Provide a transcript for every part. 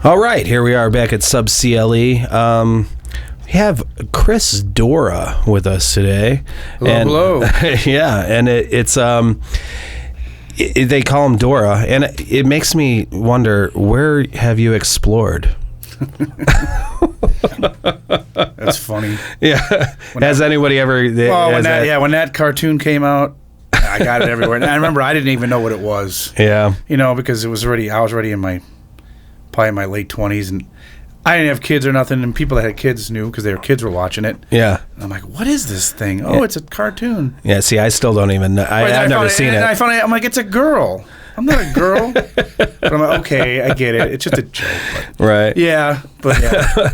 All right, here we are back at Sub CLE. We have Chris Dora with us today. Hello. Yeah, and it's they call him Dora, and it makes me wonder, where have you explored? That's funny. Yeah. Has anybody ever? Well, when that cartoon came out, I got it everywhere. And I remember I didn't even know what it was. Yeah. Because I was already in probably my late 20s, and I didn't have kids or nothing, and people that had kids knew because their kids were watching it. Yeah. And I'm like, what is this thing? Oh, it's a cartoon. Yeah. See, I still don't even know. I've never seen it. And I found it. I'm like, it's a girl. I'm not a girl. But I'm like, okay, I get it. It's just a joke. But Right. yeah. But yeah.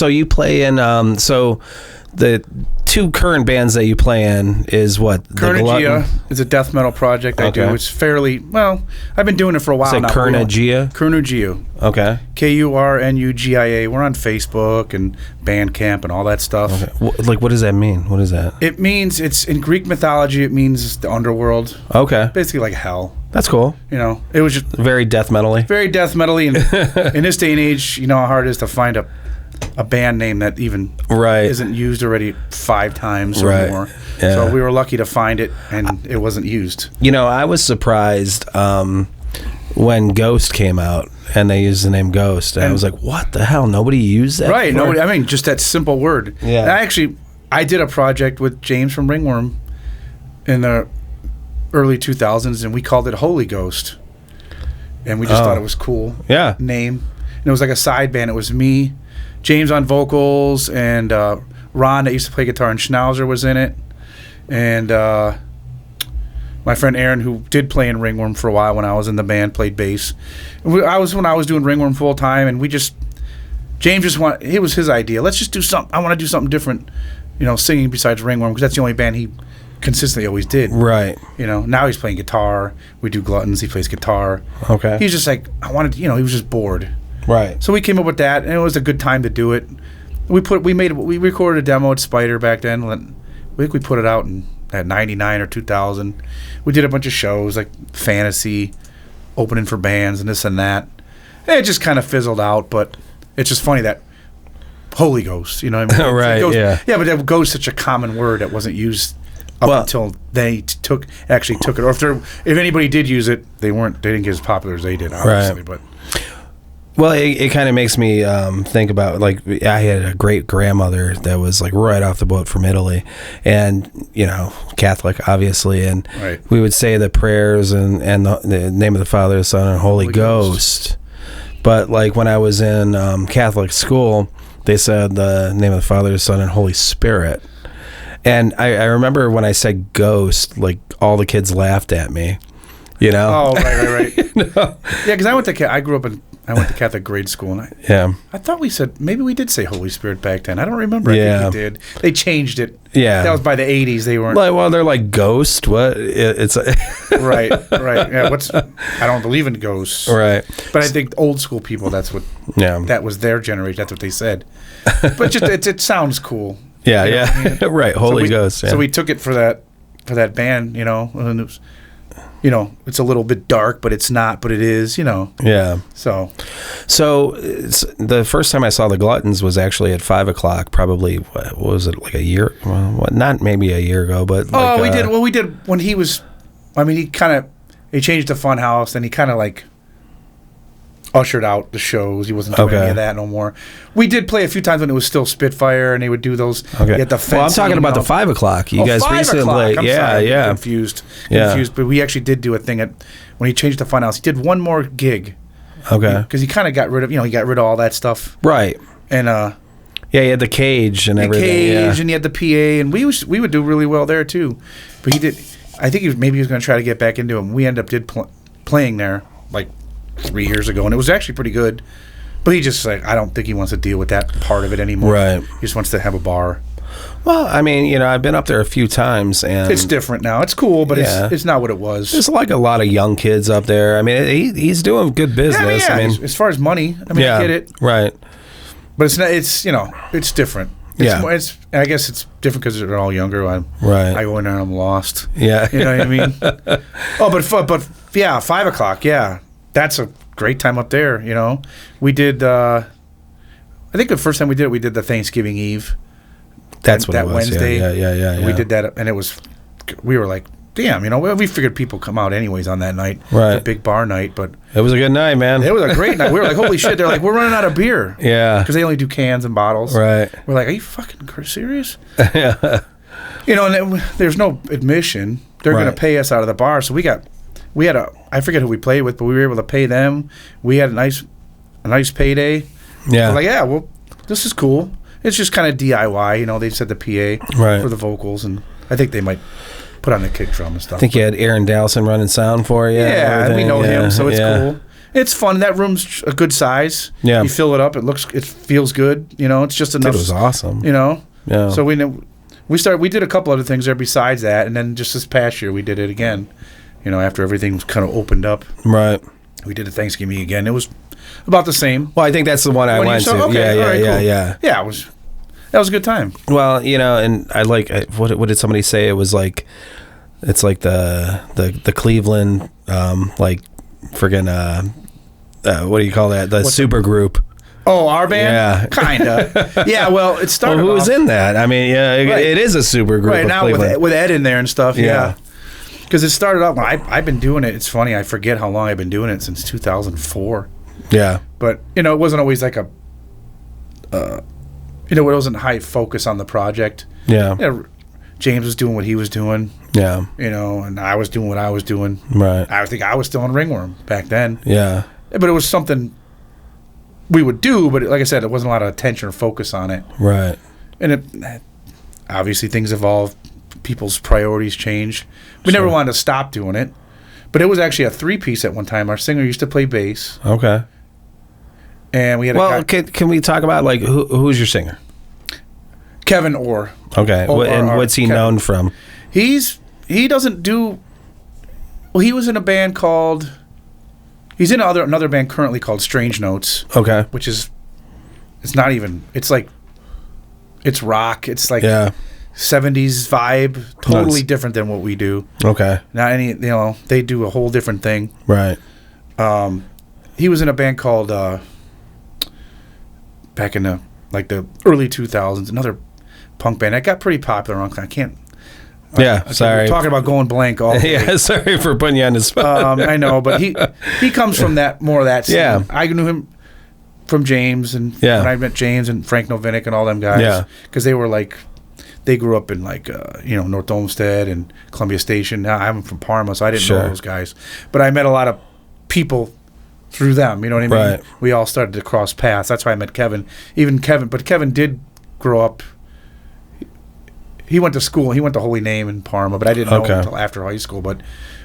you play in the two current bands that you play in is what? Kurnugia is a death metal project I do. It's fairly, I've been doing it for a while now. Kurnugia? Kurnugia. Okay. Kurnugia. We're on Facebook and Bandcamp and all that stuff. Okay. What does that mean? What is that? It means, it's in Greek mythology, it means the underworld. Okay. Basically like hell. That's cool. It was just very death metal-y. Very death metal-y. And in this day and age, you know how hard it is to find a band name that even isn't used already 5 times or more. Yeah. So we were lucky to find it, and it wasn't used. I was surprised when Ghost came out, and they used the name Ghost. And I was like, what the hell? Nobody used that? Right. Nobody. I mean, just that simple word. Yeah. And I did a project with James from Ringworm in the early 2000s, and we called it Holy Ghost. And we just thought it was cool. Yeah. Name. And it was like a side band. It was me, James on vocals, and Ron that used to play guitar, and Schnauzer was in it, and my friend Aaron, who did play in Ringworm for a while when I was in the band, played bass. When I was doing Ringworm full time, and James it was his idea. Let's just do something. I want to do something different, singing besides Ringworm, because that's the only band he consistently always did. Right. Now he's playing guitar. We do Gluttons. He plays guitar. Okay. He's just like, he was just bored. Right. So we came up with that, and it was a good time to do it. We recorded a demo at Spider back then. I think we put it out at 99 or 2000. We did a bunch of shows like Fantasy, opening for bands and this and that. And it just kind of fizzled out, but it's just funny that Holy Ghost, you know what I mean? Right, Ghost, yeah. Yeah, but that Ghost is such a common word that wasn't used until they actually took it. Or if anybody did use it, they didn't get as popular as they did, obviously. Right. But well, it kind of makes me think about, like, I had a great grandmother that was like right off the boat from Italy, and Catholic, obviously, and we would say the prayers and the name of the Father, Son, and Holy Ghost. But like when I was in Catholic school, they said the name of the Father, Son, and Holy Spirit. And I remember when I said ghost, like all the kids laughed at me. Oh, right. Yeah, because I went to Catholic grade school, and I thought maybe we did say Holy Spirit back then. I don't remember. I think we did. They changed it. Yeah. That was by the 80s. They weren't. Well, they're like ghost. What? It's right. Yeah. I don't believe in ghosts. Right. But I think old school people, that's what. Yeah. That was their generation. That's what they said. But just it sounds cool. Yeah. I mean? Right. Holy Ghost. Yeah. So we took it for that band. And it was, it's a little bit dark, but it's not, but it is, Yeah. So the first time I saw the Gluttons was actually at 5:00, probably, what was it, like a year? Well, not maybe a year ago, but. We did when he was, he changed the Funhouse, and he kind of like ushered out the shows. He wasn't doing any of that no more. We did play a few times when it was still Spitfire, and they would do those. Okay. Well, I'm talking about the 5:00. You guys recently played. I'm confused. But we actually did do a thing when he changed the Funhouse. He did one more gig. Okay. Because he kind of got rid of all that stuff. Right. And he had the cage and everything. And he had the PA, and we would do really well there too. But he did. I think he was going to try to get back into him. We ended up playing there like 3 years ago, and it was actually pretty good. But he just I don't think he wants to deal with that part of it anymore. Right. He just wants to have a bar. Well, I've been up there a few times, and it's different now. It's cool, but it's not what it was. There's like a lot of young kids up there. he's doing good business. As far as money, I get it. Right. But it's not. It's different. I guess it's different because they're all younger. I go in there and I'm lost. Yeah. You know what I mean? But 5:00. Yeah, that's a great time up there. You know, we did. I think the first time we did the Thanksgiving Eve. That's what that it was. Wednesday. Yeah. We did that, and it was. We were like, damn, you know, we figured people come out anyways on that night. Right. It's a big bar night, but it was a good night, man. It was a great night. We were like, holy shit! They're like, we're running out of beer. Yeah. Because they only do cans and bottles. Right. We're like, are you fucking serious? Yeah. You know, and there's no admission. They're going to pay us out of the bar, so we had I forget who we played with, but we were able to pay them. We had a nice payday. Yeah. We're like, yeah, well, this is cool. It's just kind of DIY, you know. They said the PA for the vocals, and I think they might put on the kick drum and stuff. I think you had Aaron Dowson running sound for you. Yeah, and we know him, so it's cool. It's fun. That room's a good size. Yeah. You fill it up. It feels good. You know, it's just enough. It was awesome. You know. Yeah. So we did a couple other things there besides that, and then just this past year we did it again. You know, after everything was kind of opened up. Right. We did a Thanksgiving again. It was about the same. Well, I think that's the one I went to. Okay, yeah. Yeah, that was a good time. Well, you know, and I like what did somebody say? It was like it's like the Cleveland like friggin' what do you call that? The super group. Oh, our band? Yeah. Kinda. Yeah, well, it started who was in that? I mean, yeah, it is a super group. Right, now with Ed in there and stuff, yeah. Because it started out when I've been doing it. It's funny, I forget how long I've been doing it, since 2004. Yeah. But, you know, it wasn't always like a, it wasn't high focus on the project. Yeah. You know, James was doing what he was doing. Yeah. You know, and I was doing what I was doing. Right. I think I was still in Ringworm back then. Yeah. But it was something we would do, but like I said, it wasn't a lot of attention or focus on it. Right. And obviously things evolve. People's priorities change. We never wanted to stop doing it. But it was actually a 3-piece at one time. Our singer used to play bass. Okay. And we had can we talk about, like, who's your singer? Kevin Orr. Okay. And what's he known from? He doesn't do... Well, he was in a band called... He's in another band currently called Strange Notes. Okay. Which is... It's not even... It's like... It's rock. It's like... Yeah. 70s vibe. Totally different than what we do. Okay. Not any... You know, they do a whole different thing. Right. He was in a band called... back in the early 2000s. Another punk band. That got pretty popular. I can't... Sorry. We're talking about going blank all day. Yeah, sorry for putting you on the spot. I know, but he comes from more of that scene. Yeah. I knew him from James, and when I met James and Frank Novinnik and all them guys, because they were like, they grew up in North Olmsted and Columbia Station. Now I'm from Parma, so I didn't know those guys, but I met a lot of people through them. You know what I mean? Right. We all started to cross paths. That's why I met Kevin. But Kevin did grow up. He went to school. He went to Holy Name in Parma, but I didn't know him until after high school. But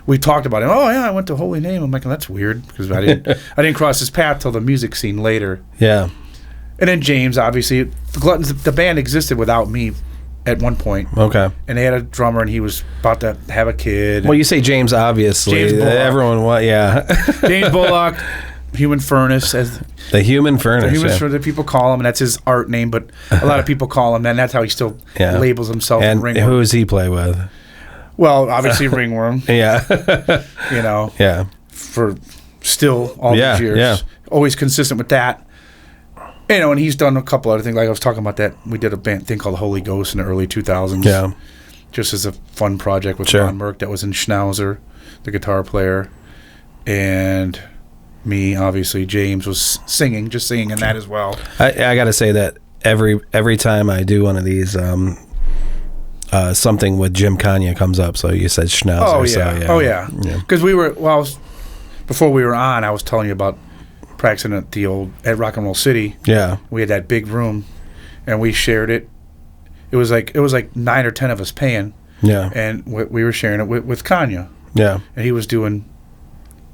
we talked about him. Oh yeah, I went to Holy Name. I'm like, that's weird because I didn't cross his path till the music scene later. Yeah. And then James, obviously, the Gluttons, the band existed without me at one point. Okay. And they had a drummer, and he was about to have a kid. Well, you say James, obviously. James Bullock. Everyone, James Bullock, Human Furnace, as the Human Furnace. The Human Furnace, people call him, and that's his art name. But a lot of people call him, and that's how he still labels himself. And who does he play with? Well, obviously Ringworm. Yeah. You know. Yeah. For still all these years. Yeah. Always consistent with that. You know, and he's done a couple other things. Like I was talking about that. We did a band thing called Holy Ghost in the early 2000s. Yeah. Just as a fun project with Ron Merck that was in Schnauzer, the guitar player. And me, obviously. James was singing in that as well. I got to say that every time I do one of these, something with Jim Kanye comes up. So you said Schnauzer. Oh, yeah. Because before we were on, I was telling you about practicing at Rock and Roll City. Yeah. We had that big room, and we shared it. It was like 9 or 10 of us paying. Yeah. And we were sharing it with Kanye. Yeah. And he was doing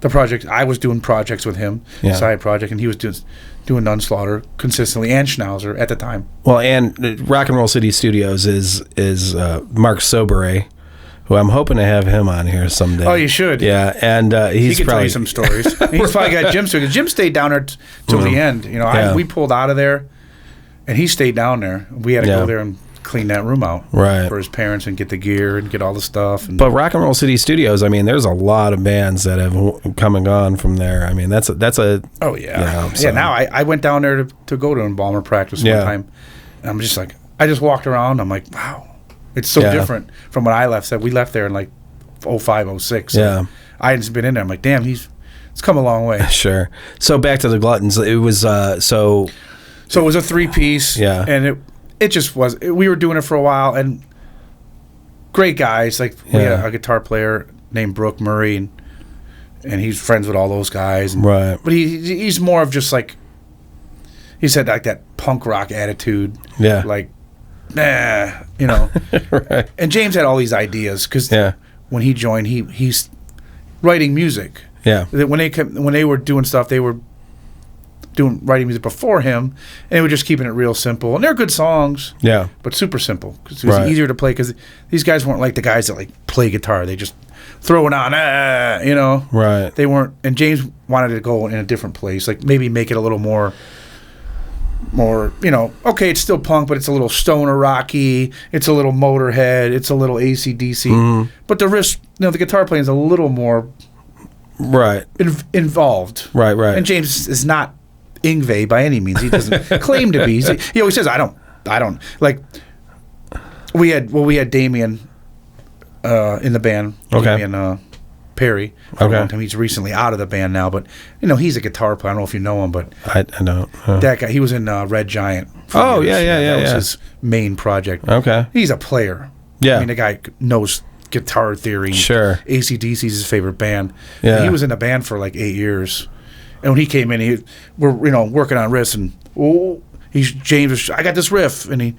the project. I was doing projects with him, side project, and he was doing Nunslaughter consistently and Schnauzer at the time. Well, and Rock and Roll City Studios is Mark Sobere, who I'm hoping to have him on here someday. Oh, you should. Yeah, and he can tell you some stories. He's probably got Jim's stories. Jim stayed down there till the end. You know, we pulled out of there, and he stayed down there. We had to go there and clean that room out for his parents and get the gear and get all the stuff. And but Rock and Roll City Studios, I mean, there's a lot of bands that have come and gone from there. I mean, that's a oh yeah, so. Yeah. Now I went down there to go to embalmer practice one time. And I'm just like, I just walked around. I'm like, wow, it's so different from when I left. So we left there in like 05, 06. So I hadn't been in there. I'm like, damn, it's come a long way. Sure. So back to the Gluttons. It was So it was a 3-piece. Yeah. And it just was. We were doing it for a while, and great guys. Like we had a guitar player named Brooke Murray, and he's friends with all those guys. And, right. But he's more of just like, he said like that punk rock attitude. Yeah. Like, nah, you know. Right. And James had all these ideas because when he joined, he's writing music. Yeah. When they were doing stuff, they were writing music before him, and they were just keeping it real simple. And they're good songs, but super simple because it was easier to play. Because these guys weren't like the guys that like play guitar; they just throw it on, you know. Right. They weren't. And James wanted to go in a different place, like maybe make it a little more, you know. Okay, it's still punk, but it's a little stoner rocky. It's a little Motorhead. It's a little AC/DC. But the riff, you know, the guitar playing is a little more involved. Right. And James is not Yngwie by any means. He doesn't claim to be. He always says, I don't like. We had Damien in the band. Damien Perry. For a long time. He's recently out of the band now, but you know he's a guitar player. I don't know if you know him, but I don't. That guy. He was in Red Giant. Oh years. That was his main project. Okay. He's a player. Yeah. I mean, the guy knows guitar theory. Sure. AC/DC's his favorite band. Yeah. And he was in the band for like 8 years. And when he came in, we're working on riffs, and James. I got this riff, and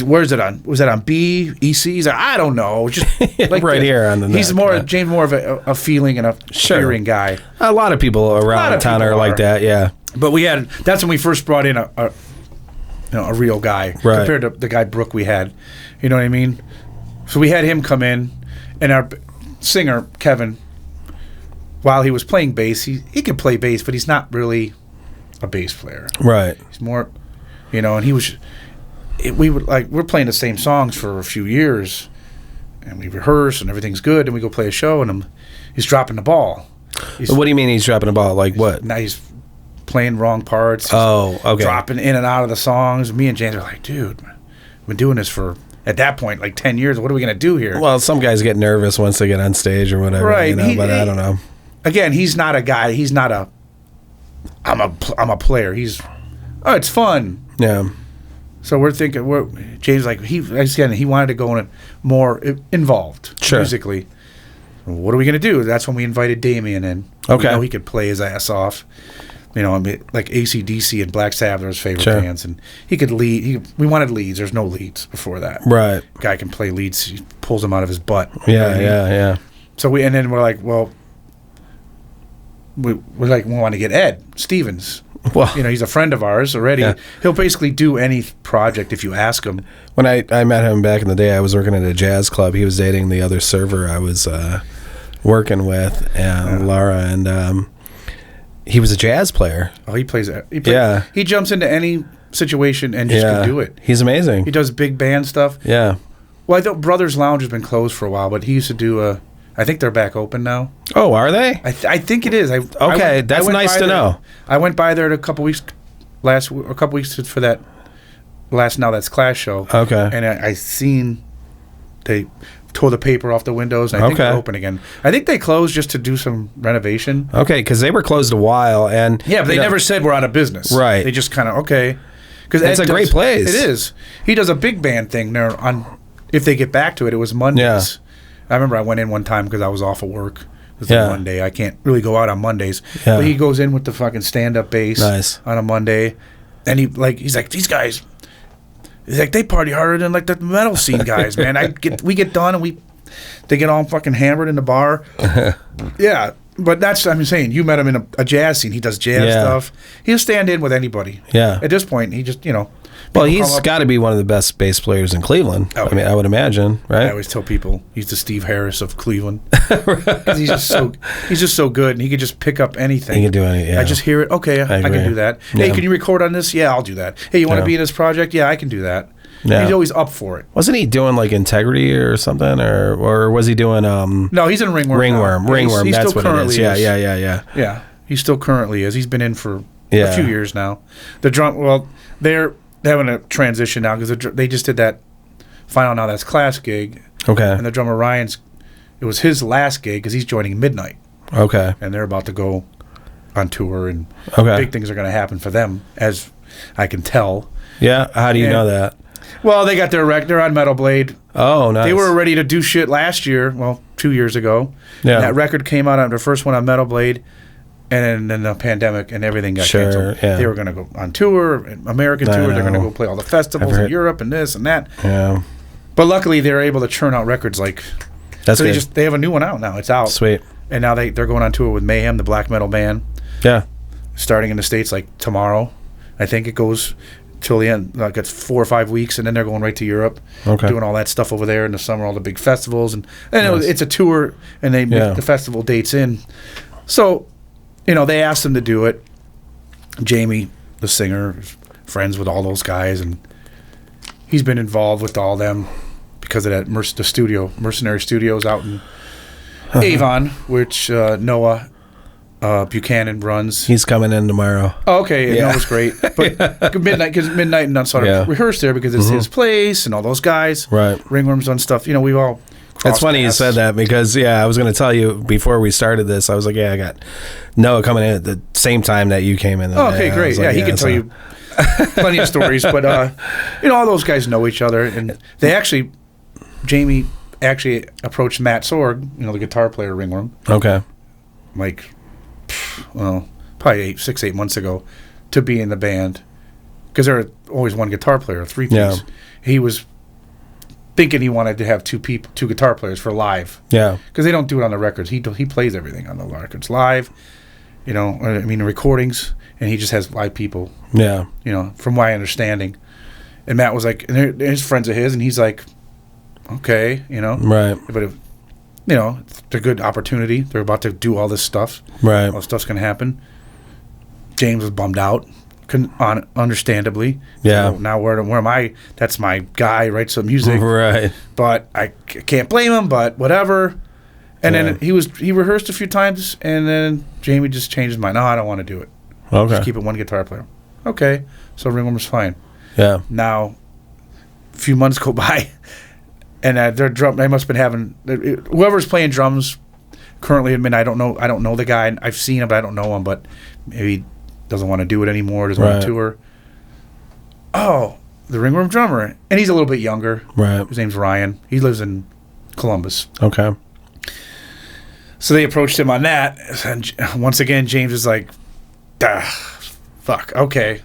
where's it on? Was that on B, EC? He's like, I don't know, just like right here on the. He's neck, James more of a feeling and a hearing guy. A lot of people around town are like that, yeah. But that's when we first brought in a real guy compared to the guy Brooke we had. You know what I mean? So we had him come in, and our singer Kevin. While he was playing bass, he could play bass, but he's not really a bass player. Right. He's more, you know, and we're playing the same songs for a few years, and we rehearse, and everything's good, and we go play a show, and he's dropping the ball. What do you mean he's dropping the ball? Like what? Now he's playing wrong parts. Dropping in and out of the songs. Me and James are like, dude, we've been doing this for, at that point, like 10 years. What are we going to do here? Well, some guys get nervous once they get on stage or whatever. Right. You know, but I don't know. Again, he's not a guy. He's not I'm a player. It's fun. Yeah. So we're thinking, James he wanted to go in more involved musically. What are we going to do? That's when we invited Damien in. Okay. We know he could play his ass off. You know, I mean, like AC/DC and Black Sabbath are his favorite bands, and he could lead. We wanted leads. There's no leads before that. Right. Guy can play leads. He pulls them out of his butt. Yeah. So then we're like, well. We want to get Ed Stevens. Well, you know, he's a friend of ours already. Yeah. He'll basically do any project if you ask him. When I met him back in the day, I was working at a jazz club. He was dating the other server I was working with, Laura, and he was a jazz player. Oh, he plays it. He jumps into any situation and just can do it. He's amazing. He does big band stuff. Yeah. Well, I thought Brothers Lounge has been closed for a while, but he used to do I think they're back open now. Oh, are they? I think it is. That's nice to know. I went by there a couple weeks for that last Now That's Class show. Okay. And I seen they tore the paper off the windows, and I think they're open again. I think they closed just to do some renovation. Okay, because they were closed a while, and but they never said we're out of business. Right. They just kind of because it's a great place. It is. He does a big band thing there on. If they get back to it, it was Mondays. Yeah. I remember I went in one time because I was off of work. It was a Monday. I can't really go out on Mondays. Yeah. But he goes in with the fucking stand-up bass on a Monday. And he's like, these guys, he's like, they party harder than like the metal scene guys, man. We get done and they get all fucking hammered in the bar. Yeah. But I'm saying, you met him in a jazz scene. He does jazz stuff. He'll stand in with anybody. Yeah. At this point, he just, Well, he's got to be one of the best bass players in Cleveland. Oh, I mean, I would imagine, right? I always tell people he's the Steve Harris of Cleveland. He's just so good, and he could just pick up anything. He can do anything. Yeah. I just hear it. Okay, I can do that. Hey, can you record on this? Yeah, I'll do that. Hey, you want to be in this project? Yeah, I can do that. Yeah. He's always up for it. Wasn't he doing like Integrity or something, or was he doing No, he's in Ringworm. Ringworm. He's That's still what it is. currently Yeah. Yeah, he still currently is. He's been in for a few years now. The drum. Well, they're having a transition now because they just did that Final Now That's Class gig. Okay. And the drummer Ryan's. It was his last gig because he's joining Midnight. Okay. And they're about to go on tour, and big things are going to happen for them, as I can tell. Yeah. How do you know that? Well, they got their they're on Metal Blade. Oh, nice. They were ready to do shit last year. Well, 2 years ago. Yeah. And that record came out on the first one on Metal Blade, and then the pandemic and everything got canceled. Yeah. They were going to go on tour, American tour. They're going to go play all the festivals in Europe and this and that. Yeah. But luckily, they're able to churn out records like. That's so good. they have a new one out now. It's out. Sweet. And now they're going on tour with Mayhem, the black metal band. Yeah. Starting in the States like tomorrow. I think it goes till the end. Like it's 4 or 5 weeks, and then they're going right to Europe. Okay. Doing all that stuff over there in the summer, all the big festivals. And it's a tour, and they make the festival dates in. So, they asked them to do it. Jamie, the singer, is friends with all those guys, and he's been involved with all them because of that Mercenary Studios out in Avon, which Noah Buchanan runs. He's coming in tomorrow. Oh, okay. Noah's great. But Midnight and sort of rehearsed there because it's his place and all those guys. Right. Ringworm's done stuff. We've all It's funny you said that because, I was going to tell you before we started this, I was like, I got Noah coming in at the same time that you came in. Oh, okay, great. He can tell you plenty of stories. But, all those guys know each other. And Jamie actually approached Matt Sorg, the guitar player of Ringworm. Okay. Probably 6-8 months ago to be in the band. Because there are always one guitar player, a three-piece. Yeah. He was thinking he wanted to have two guitar players for live. Yeah. Because they don't do it on the records. He plays everything on the records live. Recordings, and he just has live people. Yeah. From my understanding. And Matt was like, and his friends of his, and he's like, okay, Right. But it's a good opportunity. They're about to do all this stuff. Right. All this stuff's going to happen. James was bummed out, understandably. Yeah. So now where am I? That's my guy, writes some music. Right. But I can't blame him, but whatever. And then he rehearsed a few times, and then Jamie just changed his mind. No, I don't want to do it. Okay. Just keep it one guitar player. Okay. So Ringworm was fine. Yeah. Now, a few months go by, and their drum. They must have been having whoever's playing drums currently. I don't know the guy. I've seen him, but I don't know him. But maybe he doesn't want to do it anymore. Doesn't want to tour. Oh, the Ringworm drummer, and he's a little bit younger. Right. His name's Ryan. He lives in Columbus. Okay. So they approached him on that, and once again, James is like, "Fuck, okay."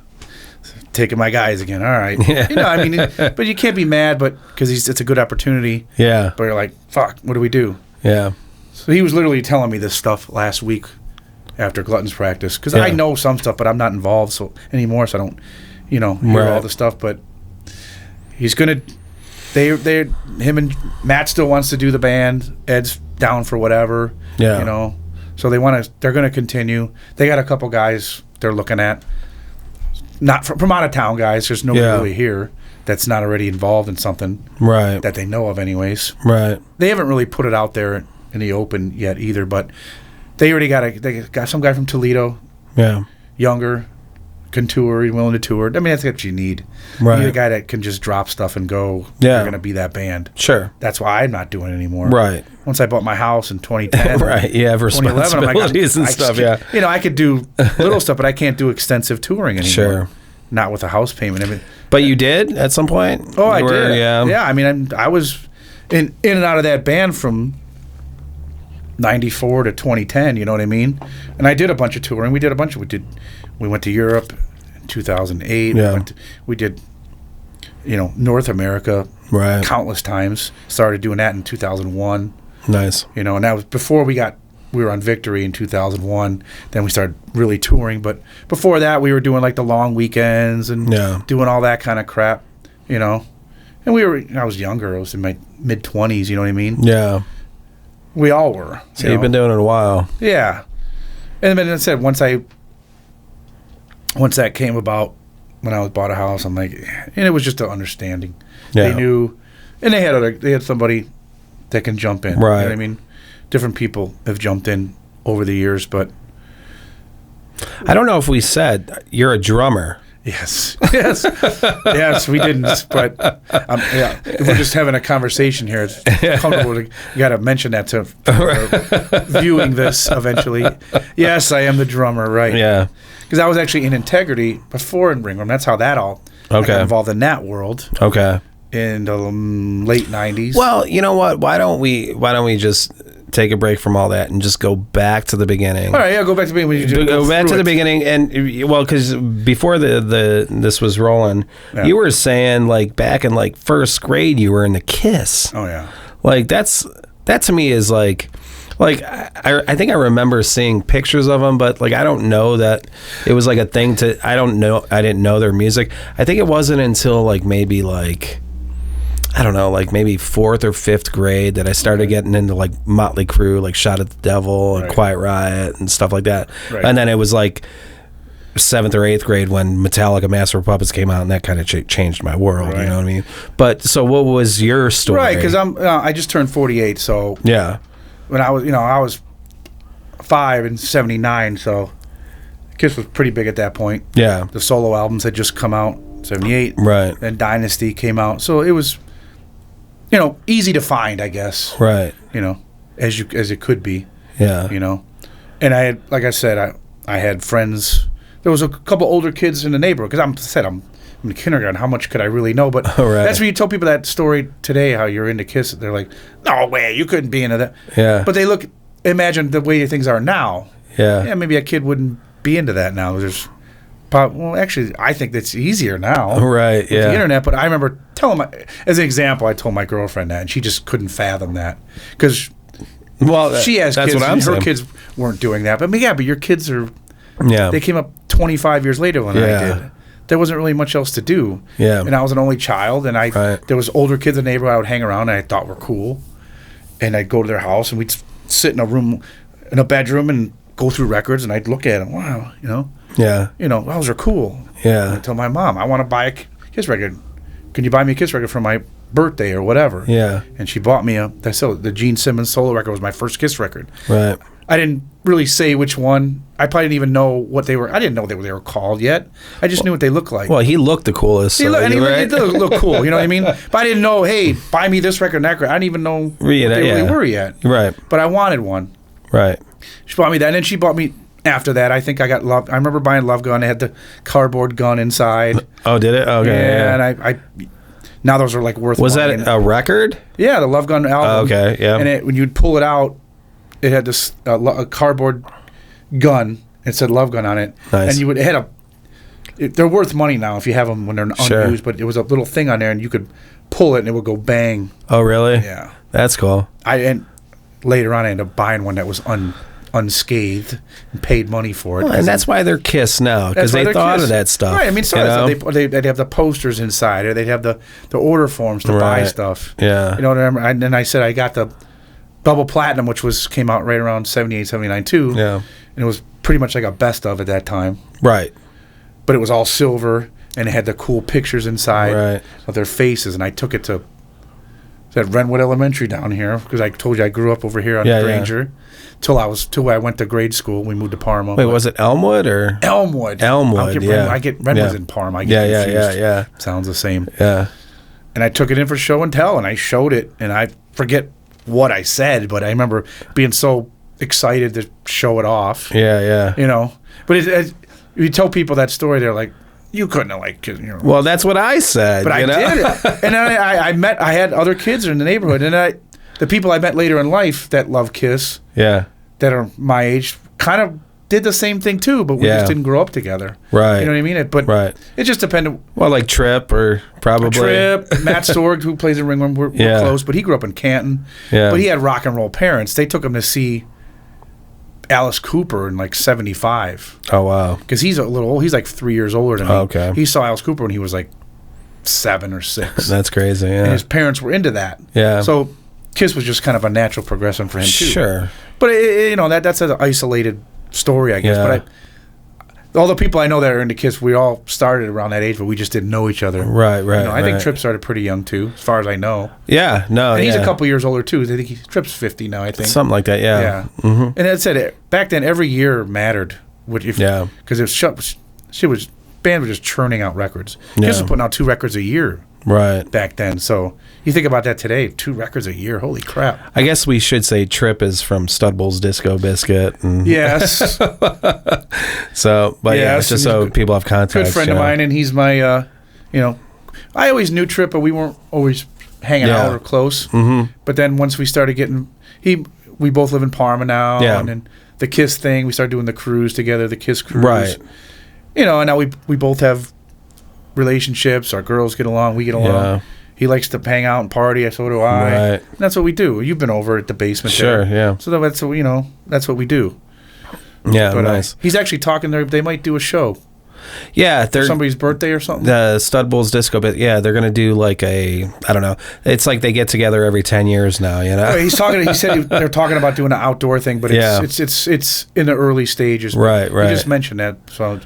Taking my guys again. All right. Yeah. But you can't be mad, because it's a good opportunity. Yeah. But you're like, fuck, what do we do? Yeah. So he was literally telling me this stuff last week after Gluttons practice, because I know some stuff, but I'm not involved anymore, so I don't, hear all the stuff. But he's gonna. Him and Matt still wants to do the band. Ed's down for whatever. Yeah. So they're gonna continue. They got a couple guys they're looking at. Not from out of town guys. There's nobody really here that's not already involved in something that they know of anyways. Right. They haven't really put it out there in the open yet either, but they already got some guy from Toledo. Yeah. Younger, can tour, willing to tour. That's what you need. Right. You need a guy that can just drop stuff and go. Yeah. You're going to be that band. Sure. That's why I'm not doing it anymore. Right. Once I bought my house in 2010. Right. Yeah. Responsibilities and stuff. Yeah. I could do little stuff, but I can't do extensive touring anymore. Sure. Not with a house payment. But you did at some point? Oh, I did. Yeah. Yeah. I was in and out of that band from 94 to 2010. You know what I mean? And I did a bunch of touring. We went to Europe in 2008. Yeah. We did, North America countless times. Started doing that in 2001. Nice. And that was before we were on Victory in 2001. Then we started really touring. But before that, we were doing like the long weekends and doing all that kind of crap, And I was younger. I was in my mid-20s, you know what I mean? Yeah. We all were. So you've been doing it a while. Yeah. And then I said, once that came about, when I bought a house, I'm like, and it was just an understanding. Yeah. They knew, and they had somebody that can jump in. Right. You know what I mean? Different people have jumped in over the years, but I don't know if we said you're a drummer. yes, yes, we didn't. But if we're just having a conversation here, it's comfortable. You got to mention that to viewing this eventually. Yes, I am the drummer, right? Yeah. Because I was actually in Integrity before in Ringworm. That's how that all I got involved in that world. Okay. In the late 90s. Well, you know what? Why don't we just take a break from all that and just go back to the beginning? All right, yeah, go back to the beginning. Go back to the beginning, and well, because before this was rolling, you were saying like back in like first grade you were into Kiss. Oh yeah. Like that to me is like I think I remember seeing pictures of them, but like I don't know that it was like a thing to. I didn't know their music. I think it wasn't until like maybe like, I don't know, like maybe 4th or 5th grade that I started getting into like Motley Crue, like Shot at the Devil and Quiet Riot and stuff like that. Right. And then it was like 7th or 8th grade when Metallica Master of Puppets came out, and that kind of changed my world. You know what I mean? But so what was your story? Right, because I just turned 48, so yeah. When I was 5 in '79, so Kiss was pretty big at that point. Yeah. The solo albums had just come out, '78. Right. Then Dynasty came out, so it was, easy to find, I guess. Right. As it could be. Yeah. And I had, like I said, I had friends. There was a couple older kids in the neighborhood, because I'm in kindergarten. How much could I really know? But that's when you tell people that story today, how you're into Kiss. They're like, no way, you couldn't be into that. Yeah. But imagine the way things are now. Yeah. Yeah, maybe a kid wouldn't be into that now. Well, actually, I think that's easier now. Right, with the internet. But I remember as an example, I told my girlfriend that, and she just couldn't fathom that. Because she has that's kids, what I'm and her saying. kids weren't doing that. But but your kids are, they came up 25 years later when I did. There wasn't really much else to do. Yeah. And I was an only child, and there was older kids in the neighborhood I would hang around and I thought were cool. And I'd go to their house, and we'd sit in a bedroom and go through records, and I'd look at them. Wow, Yeah. Those are cool. Yeah. And I tell my mom, I want to buy a Kiss record. Can you buy me a Kiss record for my birthday or whatever? Yeah. And she bought me the Gene Simmons solo record was my first Kiss record. Right. I didn't really say which one. I probably didn't even know what they were. I didn't know they were called yet. I just knew what they looked like. Well, he looked the coolest. He did look cool. You know what I mean? But I didn't know, hey, buy me this record and that record. I didn't even know what they really were yet. Right. But I wanted one. Right. She bought me that, and then she bought me, after that, I think I got Love. I remember buying Love Gun. It had the cardboard gun inside. Oh, did it? Okay. Yeah, and I now those are like worth Was money. that a record? Yeah, the Love Gun album. Oh, okay, yeah. And when you'd pull it out, it had this a cardboard gun. It said Love Gun on it. Nice. And they're worth money now if you have them when they're unused. Sure. But it was a little thing on there, and you could pull it, and it would go bang. Oh, really? Yeah. That's cool. And later on, I ended up buying one that was unscathed and paid money for it. Well, and that's why they're Kiss now, because they thought of that stuff. Right. I mean, they'd have the posters inside, or they'd have the order forms to buy stuff. Yeah. You know what I remember? And then I said I got the Double Platinum, which came out right around 78, 79 too. Yeah. And it was pretty much like a best of at that time. Right. But it was all silver, and it had the cool pictures inside of their faces. And I took it to at Renwood Elementary down here, because I told you I grew up over here on Granger. Till I went to grade school. We moved to Parma. Wait, was it Elmwood or Elmwood? I get Renwood's in Parma. I get confused. Yeah. Sounds the same. Yeah. And I took it in for show and tell, and I showed it, and I forget what I said, but I remember being so excited to show it off. Yeah. But you tell people that story, they're like, you couldn't have Well, that's what I said. But I did it. And then I had other kids in the neighborhood, and the people I met later in life that love Kiss, that are my age, kind of did the same thing too, but we just didn't grow up together. Right. You know what I mean? It just depended. Well, like Tripp or probably. Matt Storg, who plays in Ringworm, we're close, but he grew up in Canton. Yeah. But he had rock and roll parents. They took him to see Alice Cooper in like 75. Oh, wow. Because he's a little old. He's like 3 years older than me. Okay. He saw Alice Cooper when he was like 7 or 6. That's crazy, yeah. And his parents were into that. Yeah. So Kiss was just kind of a natural progression for him, too. Sure. But, that's an isolated story, I guess. Yeah. But all the people I know that are into Kiss, we all started around that age, but we just didn't know each other. Right. I think Tripp started pretty young too, as far as I know. Yeah, no, and he's a couple years older too. I think Tripp's 50 now. I think something like that. Yeah, yeah. Mm-hmm. And it said back then every year mattered. Because band was just churning out records. Kiss was putting out 2 records a year. Right. Back then, so you think about that today, 2 records a year. Holy crap! I guess we should say Tripp is from Studbull's Disco Biscuit. And yes. So, but it's just so people have context. Good friend of mine, and he's my, I always knew Tripp, but we weren't always hanging out or close. Mm-hmm. But then once we started getting, we both live in Parma now, and then the Kiss thing, we started doing the cruise together, the Kiss cruise. Right. And now we both have relationships. Our girls get along. We get along. Yeah. He likes to hang out and party. So do I. Right. And that's what we do. You've been over at the basement. Sure. There. Yeah. So that's what we do. Yeah. But, nice. He's actually talking there. They might do a show. Yeah, somebody's birthday or something. The Studbull's Disco, but they're gonna do like I don't know. It's like they get together every 10 years now. He said they're talking about doing an outdoor thing, but it's in the early stages. Right. You just mentioned that, so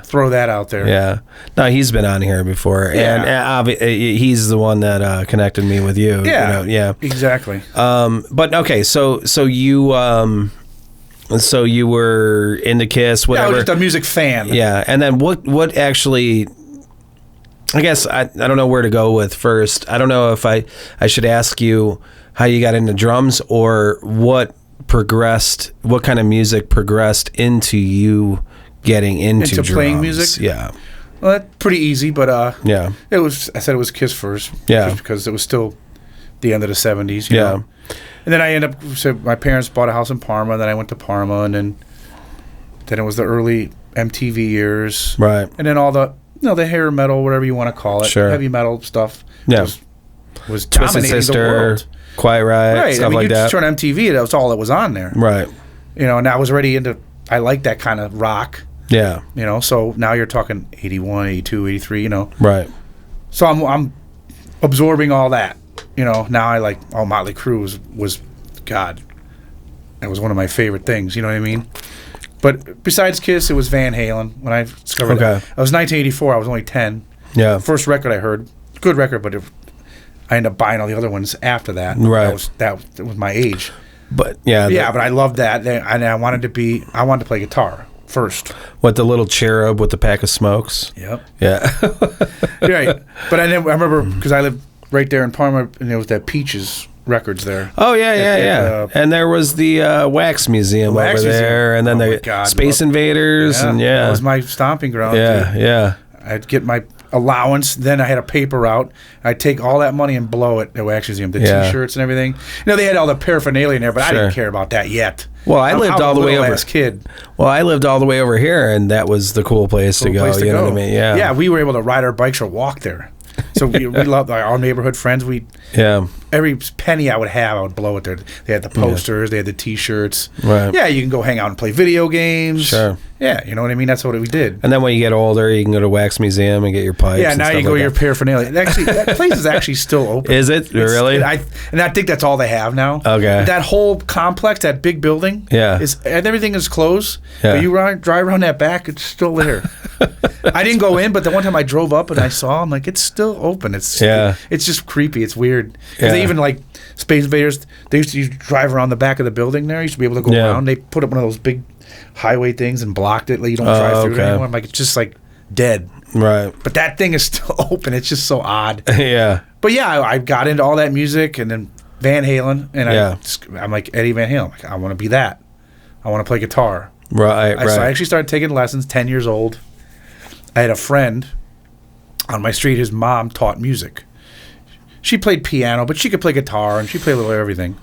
throw that out there. Yeah, no, he's been on here before, and he's the one that connected me with you. Yeah, exactly. But okay, so you. So you were into Kiss, whatever. Yeah, I was just a music fan. Yeah, and then what actually? I guess I don't know where to go with first. I don't know if I should ask you how you got into drums or what kind of music progressed into you getting into drums. Playing music. Yeah. Well, that's pretty easy, but it was. I said it was Kiss first. Yeah. Just because it was still the end of the 70s. You know? And then I ended up, my parents bought a house in Parma, then I went to Parma, and then it was the early MTV years. Right. And then all the, the hair metal, whatever you want to call it, heavy metal stuff was Twisted dominating Sister, the world. Quiet Riot, stuff like that. You just turn MTV, that was all that was on there. Right. And I was already into, I like that kind of rock. Yeah. So now you're talking 81, 82, 83, Right. So I'm absorbing all that. Now I like Motley Crue was God. That was one of my favorite things. You know what I mean? But besides Kiss, it was Van Halen when I discovered that. I was 1984. I was only 10. Yeah. First record I heard, good record, but I ended up buying all the other ones after that. Right. That was my age. But but I loved that, and I wanted to play guitar first. What, the little cherub with the pack of smokes? Yep. Yeah. Right. But I remember because I lived right there in Parma, and there was that Peaches Records there. Oh, yeah. And there was the Wax Museum over there, and then the Space Invaders, and that was my stomping ground. Yeah. I'd get my allowance, then I had a paper route. I'd take all that money and blow it at Wax Museum, the T-shirts and everything. They had all the paraphernalia in there, but I didn't care about that yet. Well, I lived all the way over. Kid. Well, I lived all the way over here, and that was the cool place to go. You know what I mean? Yeah. Yeah, we were able to ride our bikes or walk there. So we loved our neighborhood friends. Every penny I would have, I would blow it there. They had the posters, they had the T-shirts. Right. Yeah, you can go hang out and play video games. Sure. Yeah, you know what I mean? That's what we did. And then when you get older, you can go to Wax Museum and get your pipes. Yeah, now you go your paraphernalia. Actually, that place is actually still open. Is it? Really? I think that's all they have now. Okay. That whole complex, that big building, everything is closed. Yeah. But you drive around that back, it's still there. I didn't go in, but the one time I drove up and I saw, I'm like, it's still open. It's just creepy. It's weird. Because they even like Space Invaders, they used to drive around the back of the building there. You used to be able to go around. They put up one of those big highway things and blocked it. Like you don't drive through it anymore. I'm like, it's just like dead. Right. But that thing is still open. It's just so odd. Yeah. But I got into all that music, and then Van Halen, and I'm like Eddie Van Halen. Like, I want to be that. I want to play guitar. Right. So I actually started taking lessons, 10 years old. I had a friend on my street. His mom taught music. She played piano, but she could play guitar, and she played a little everything.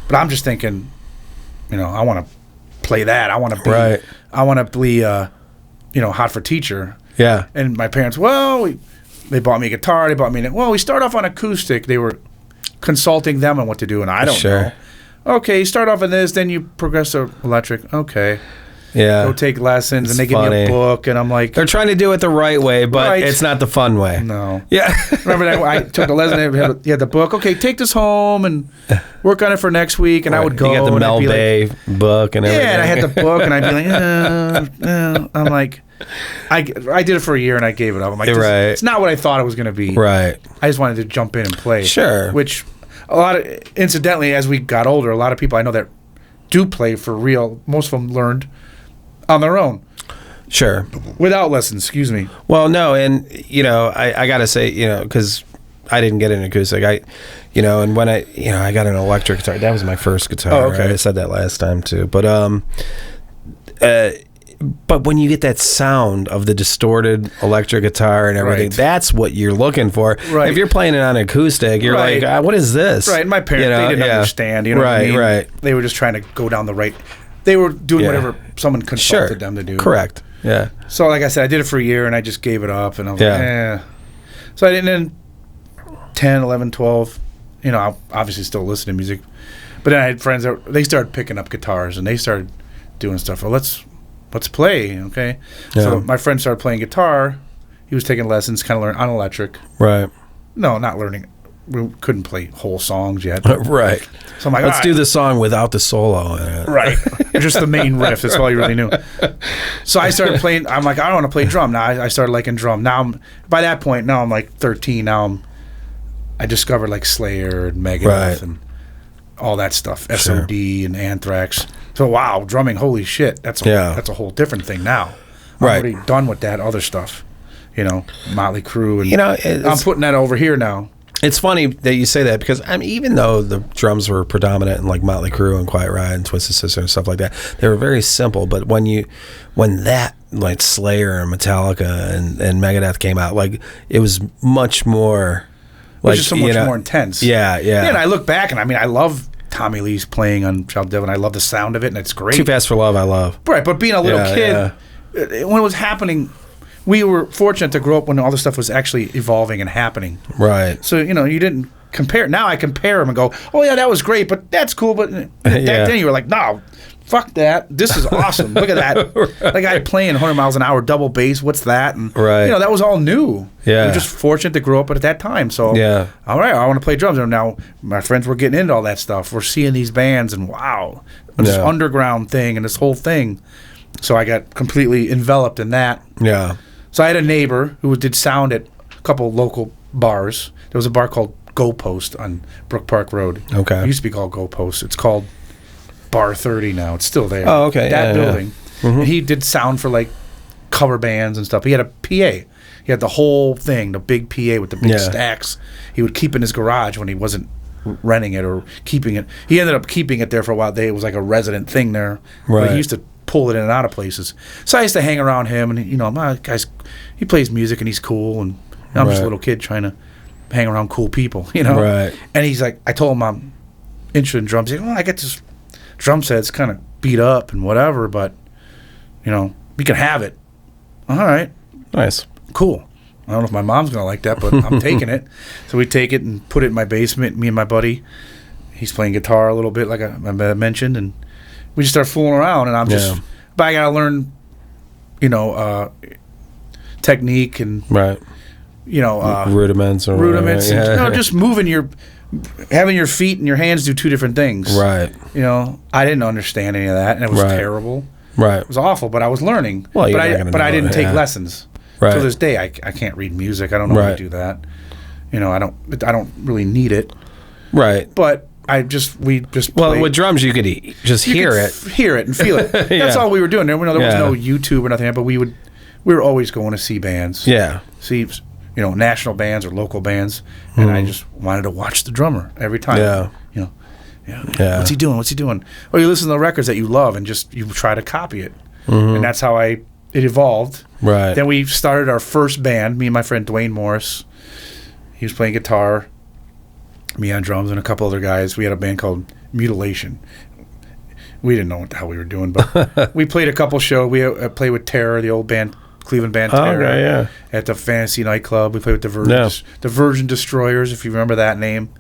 But I'm just thinking, I want to play that. I want to be, hot for teacher. Yeah. And my parents, they bought me a guitar. They bought me, we start off on acoustic. They were consulting them on what to do, and I don't know. Okay, you start off on this, then you progress to electric. Okay. go take lessons, and they give me a book, and I'm like, they're trying to do it the right way, but it's not the fun way. No. Yeah. Remember that I took the lesson, you had the book. Okay, take this home and work on it for next week, and I would go. You got the Mel Bay book and everything. Yeah, and I had the book, and I'd be like, I'm like, I did it for a year, and I gave it up. I'm like, it's not what I thought it was going to be. Right. I just wanted to jump in and play. Sure. Which incidentally, as we got older, a lot of people I know that do play for real, most of them learned on their own. Sure. Without lessons, excuse me. Well, no, and, I got to say, because I didn't get an acoustic. And when I got an electric guitar. That was my first guitar. Oh, okay. Right? I said that last time, too. But when you get that sound of the distorted electric guitar and everything, that's what you're looking for. Right. If you're playing it on acoustic, you're like, what is this? Right. My parents, they didn't understand. You know what I mean? Right. They were just trying to go down the right. They were doing whatever someone consulted them to do. Correct. Yeah. So, like I said, I did it for a year, and I just gave it up, and I was like, So I didn't. In 10, 11, 12, I obviously still listen to music, but then I had friends that they started picking up guitars, and they started doing stuff. Well, let's play, okay? Yeah. So my friend started playing guitar. He was taking lessons, kind of learning on electric. Right. No, not learning. We couldn't play whole songs yet. Right. So I'm like, let's do the song without the solo in it. Right. Just the main riff. That's all you really knew. So I started playing. I'm like, I don't want to play drum. Now I started liking drum. Now by that point, now I'm like 13. Now I discovered like Slayer and Megadeth and all that stuff. SOD and Anthrax. So wow, drumming, holy shit. That's a whole different thing now. I'm already done with that other stuff. Motley Crue, and I'm putting that over here now. It's funny that you say that because even though the drums were predominant in like Motley Crue and Quiet Riot and Twisted Sister and stuff like that, they were very simple. But when that like Slayer and Metallica and Megadeth came out, like it was much more, like just so much more intense. Yeah. And I look back and I love Tommy Lee's playing on Child Devil, and I love the sound of it, and it's great. Too Fast for Love, I love. Right, but being a little kid, when it was happening. We were fortunate to grow up when all this stuff was actually evolving and happening. Right. So, you didn't compare. Now I compare them and go, oh, yeah, that was great, but that's cool. But back then you were like, no, fuck that. This is awesome. Look at that. That guy playing 100 miles an hour, double bass. What's that? And, that was all new. Yeah. We were just fortunate to grow up at that time. So, all right, I want to play drums. And now my friends were getting into all that stuff. We're seeing these bands and, wow, this underground thing and this whole thing. So I got completely enveloped in that. Yeah. So I had a neighbor who did sound at a couple local bars. There was a bar called Go Post on Brook Park Road. Okay. It used to be called Go Post. It's called Bar 30 now. It's still there. Oh, okay. That building. Yeah. Mm-hmm. And he did sound for like cover bands and stuff. He had a PA. He had the whole thing, the big PA with the big stacks. He would keep in his garage when he wasn't renting it or keeping it. He ended up keeping it there for a while. It was like a resident thing there. Right. But he used to pull it in and out of places. So I used to hang around him, and my guys, he plays music and he's cool, and I'm just a little kid trying to hang around cool people, Right. And he's like, I told him I'm interested in drums. He's like, well, I get this drum set. It's kind of beat up and whatever, but we can have it. All right. Nice. Cool. I don't know if my mom's gonna like that, but I'm taking it. So we take it and put it in my basement. Me and my buddy, he's playing guitar a little bit, like I mentioned, and we just start fooling around, and I'm just, but I gotta learn, technique and rudiments and just moving having your feet and your hands do two different things. Right. I didn't understand any of that, and it was terrible. Right. It was awful, but I was learning. Well, but I didn't take lessons. Right. To this day, I can't read music. I don't know how to do that. I don't really need it. Right. But we just played. With drums you could hear it and feel it. That's all we were doing. There was no YouTube or nothing, but we were always going to see bands. Yeah. See, national bands or local bands, and I just wanted to watch the drummer every time. Yeah. Yeah. What's he doing? Or you listen to the records that you love and just you try to copy it. Mm-hmm. And that's how it evolved. Right. Then we started our first band, me and my friend Dwayne Morris. He was playing guitar, me on drums, and a couple other guys. We had a band called Mutilation. We didn't know what the hell we were doing, but we played a couple shows. We played with Terror, the old band, Cleveland band Terror, at the Fantasy nightclub. We played with the Virgin Destroyers, if you remember that name.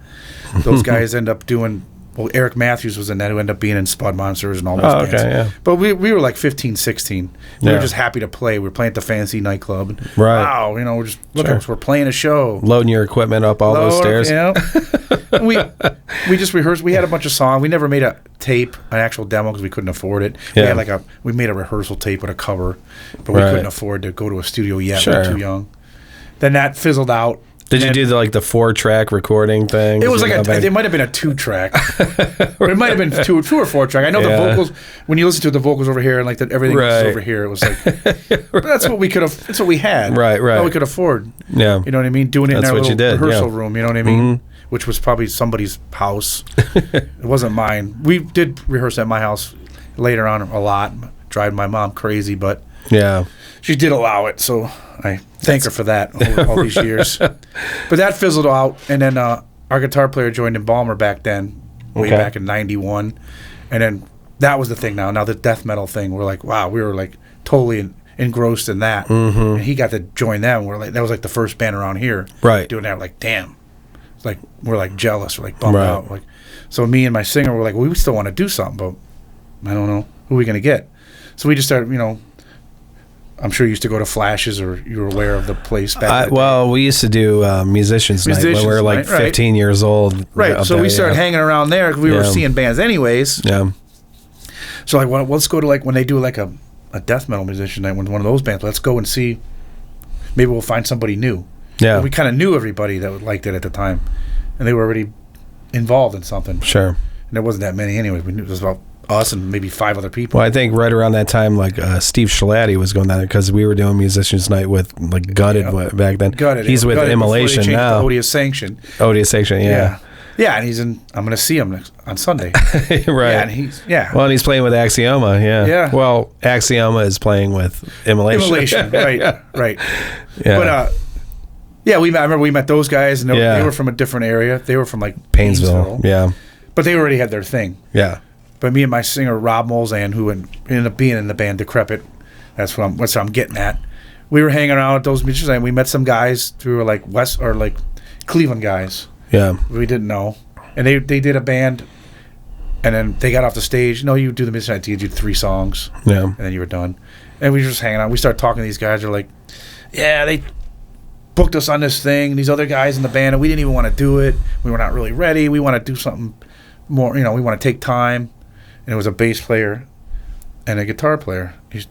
Those guys end up doing well, Eric Matthews was in that, who ended up being in Spud Monsters and all those bands. Yeah. But we were like 15, 16. We were just happy to play. We were playing at the Fantasy nightclub. And, wow, we're just look at us. We're playing a show. Loading your equipment up all those stairs. Yeah. we just rehearsed. We had a bunch of songs. We never made a tape, an actual demo, because we couldn't afford it. Yeah. We made a rehearsal tape with a cover, but we couldn't afford to go to a studio yet. Sure. We were too young. Then that fizzled out. Did you do the 4-track recording thing? It was it might have been a 2-track. It might have been two or 4-track. I know the vocals, when you listen to the vocals over here and everything was over here, it was like, but that's what we could have, that's what we had. Right. What we could afford. Yeah. You know what I mean? Doing it That's in our what you little did, rehearsal room, you know what I mean? Mm-hmm. Which was probably somebody's house. It wasn't mine. We did rehearse at my house later on a lot, driving my mom crazy, but she did allow it, so I thank her for that over all these years. But that fizzled out, and then our guitar player joined in Balmer back then, way back in '91, and then that was the thing. Now the death metal thing, we're like, wow, we were like totally engrossed in that, and he got to join them. We're like, that was like the first band around here, doing that. Like, damn, it's like we're like jealous, we're like bummed out. Like, so me and my singer were like, well, we still want to do something, but I don't know who are we gonna get. So we just started, I'm sure you used to go to Flashes, or you were aware of the place back then. Well, we used to do Musicians Night when we were like 15 years old. Right, so we started hanging around there because we were seeing bands anyways. Yeah. So like, well, let's go to when they do like a death metal musician night, when one of those bands, let's go and see. Maybe we'll find somebody new. Yeah. And we kind of knew everybody that liked it at the time, and they were already involved in something. Sure. And there wasn't that many anyways. We knew it was about us and maybe 5 other people. Well, I think right around that time, Steve Schlatti was going down there because we were doing Musicians Night with Gutted back then. Gutted. He's with Immolation now. Odious Sanction. Odious Sanction, yeah. Yeah, and he's in. I'm going to see him on Sunday. Right. Yeah, and Well, and he's playing with Axioma. Yeah. Yeah. Well, Axioma is playing with Immolation. Right. Yeah. But I remember we met those guys, and they were from a different area. They were from Painesville. Yeah. But they already had their thing. Yeah. But me and my singer Rob Molzan, who ended up being in the band Decrepit, that's what I'm getting at. We were hanging around at those musicians, and we met some guys who were like Cleveland guys. Yeah. We didn't know, and they did a band, and then they got off the stage. No, you do the Musicians Night, you do 3 songs. Yeah. And then you were done, and we were just hanging out. We started talking to these guys. They're like, yeah, they booked us on this thing, and these other guys in the band, and we didn't even want to do it. We were not really ready. We want to do something more. We want to take time. And it was a bass player and a guitar player. And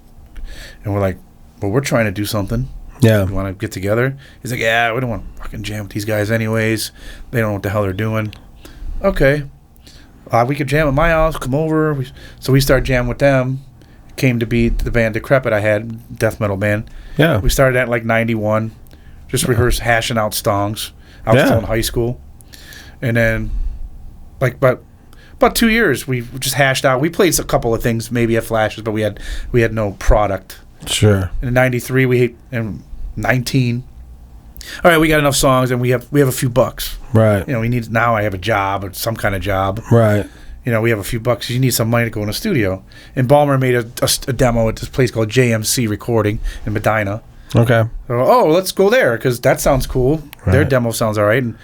we're like, well, we're trying to do something. Yeah. We want to get together. He's like, yeah, we don't want to fucking jam with these guys anyways. They don't know what the hell they're doing. Okay. We could jam at my house. Come over. So we started jamming with them. Came to be the band Decrepit I had, death metal band. Yeah. We started at like 91. Just rehearsed, hashing out songs. I was still in high school. And then, about 2 years, we just hashed out. We played a couple of things, maybe at Flashes, but we had no product. Sure. In '93, in 19. All right, we got enough songs, and we have a few bucks. Right. We need now. I have a job or some kind of job. Right. We have a few bucks. You need some money to go in a studio. And Balmer made a demo at this place called JMC Recording in Medina. Okay. So, let's go there because that sounds cool. Right. Their demo sounds all right, and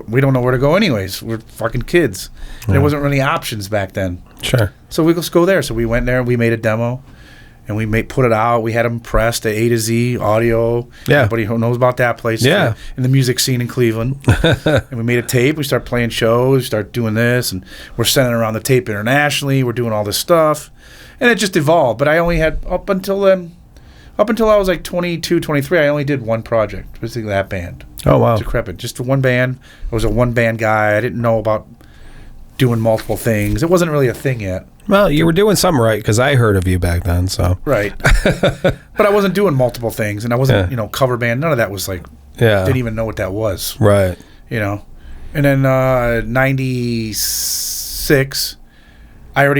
we don't know where to go anyways. We're fucking kids. There wasn't really options back then. Sure. So we let's go there. So we went there. We made a demo, and we put it out. We had them pressed at A to Z audio. Yeah. Everybody who knows about that place. Yeah. In the music scene in Cleveland. And we made a tape. We started playing shows. We started doing this, and we're sending around the tape internationally. We're doing all this stuff, and it just evolved. But I only had up until I was like 22, 23, I only did one project, basically that band. Oh, wow. Decrepit. Just one band. I was a one-band guy. I didn't know about doing multiple things. It wasn't really a thing yet. Well, you were doing something right because I heard of you back then, so. Right. But I wasn't doing multiple things, and I wasn't, cover band. None of that was like, didn't even know what that was. Right. And then 96, or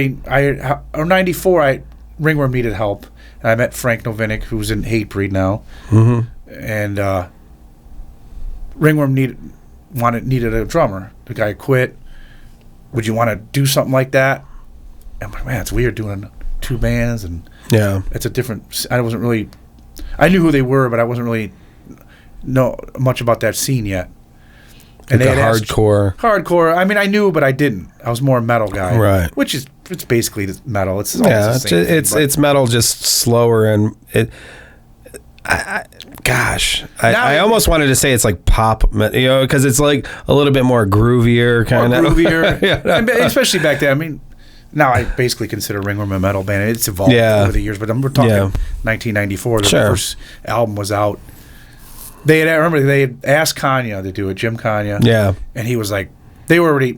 94, Ringworm needed help. I met Frank Novinnik, who's in Hatebreed now, and Ringworm needed a drummer. The guy quit. Would you want to do something like that? I'm like, man, it's weird doing 2 bands, and it's a different. I knew who they were, but I wasn't really know much about that scene yet. And like they had hardcore. I mean, I knew, but I didn't. I was more a metal guy, right? It's basically metal. It's it's metal, just slower, and I almost wanted to say it's like pop, because it's like a little bit more groovier, kind of groovier. And especially back then. I mean, now I basically consider Ringworm a metal band. It's evolved over the years, but we're talking 1994. The first album was out. I remember they had asked Kanye to do it, Jim Kanye. And he was like, they were already,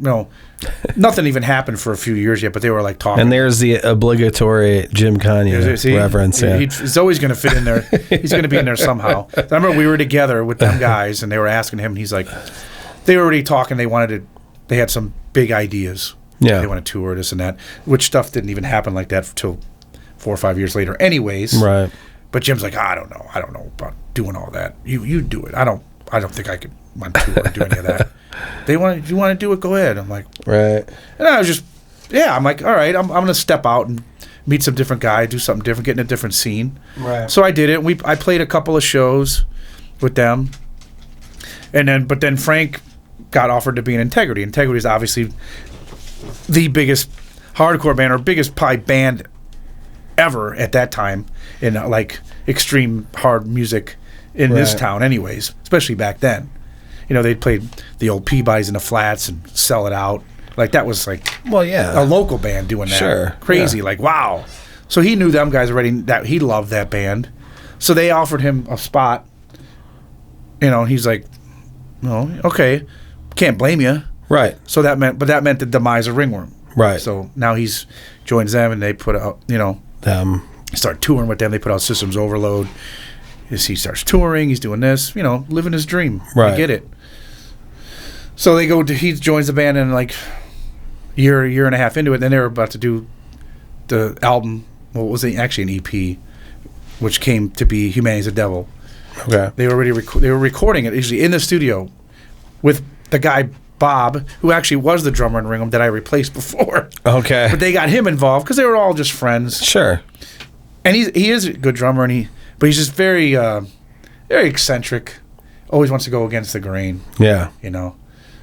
nothing even happened for a few years yet, but they were like talking. And there's the obligatory Jim Kanye reference. He's always going to fit in there. He's going to be in there somehow. I remember we were together with them guys, and they were asking him, and he's like, they were already talking. They had some big ideas. Yeah. They want to tour this and that, which stuff didn't even happen like that until 4 or 5 years later anyways. Right. But Jim's like, I don't know about doing all that. You do it. I don't think I could on tour and do any of that. You want to do it? Go ahead. I'm like, right. And I was just, I'm like, all right, I'm going to step out and meet some different guy, do something different, get in a different scene. Right. So I did it. I played a couple of shows with them, but then Frank got offered to be in Integrity. Integrity is obviously the biggest hardcore band, or biggest probably band ever at that time in like extreme hard music in this town anyways, especially back then. They played the old Peabody's in the Flats and Sell It Out. Like that was like a local band doing that. Sure. Crazy, like wow. So he knew them guys already, that he loved that band. So they offered him a spot. He's like, okay, can't blame you. Right. So that meant the demise of Ringworm. Right. So now he's joins them, and they put out, start touring with them. They put out Systems Overload. He starts touring. He's doing this, living his dream. Right. I get it. So he joins the band, and like year and a half into it, then they were about to do the album. Well, it was actually an EP, which came to be Humanity's the Devil. Okay. They were recording it usually in the studio with the guy Bob, who actually was the drummer in Ringworm that I replaced before. Okay. But they got him involved because they were all just friends. Sure. And he is a good drummer, but he's just very very eccentric. Always wants to go against the grain. Yeah.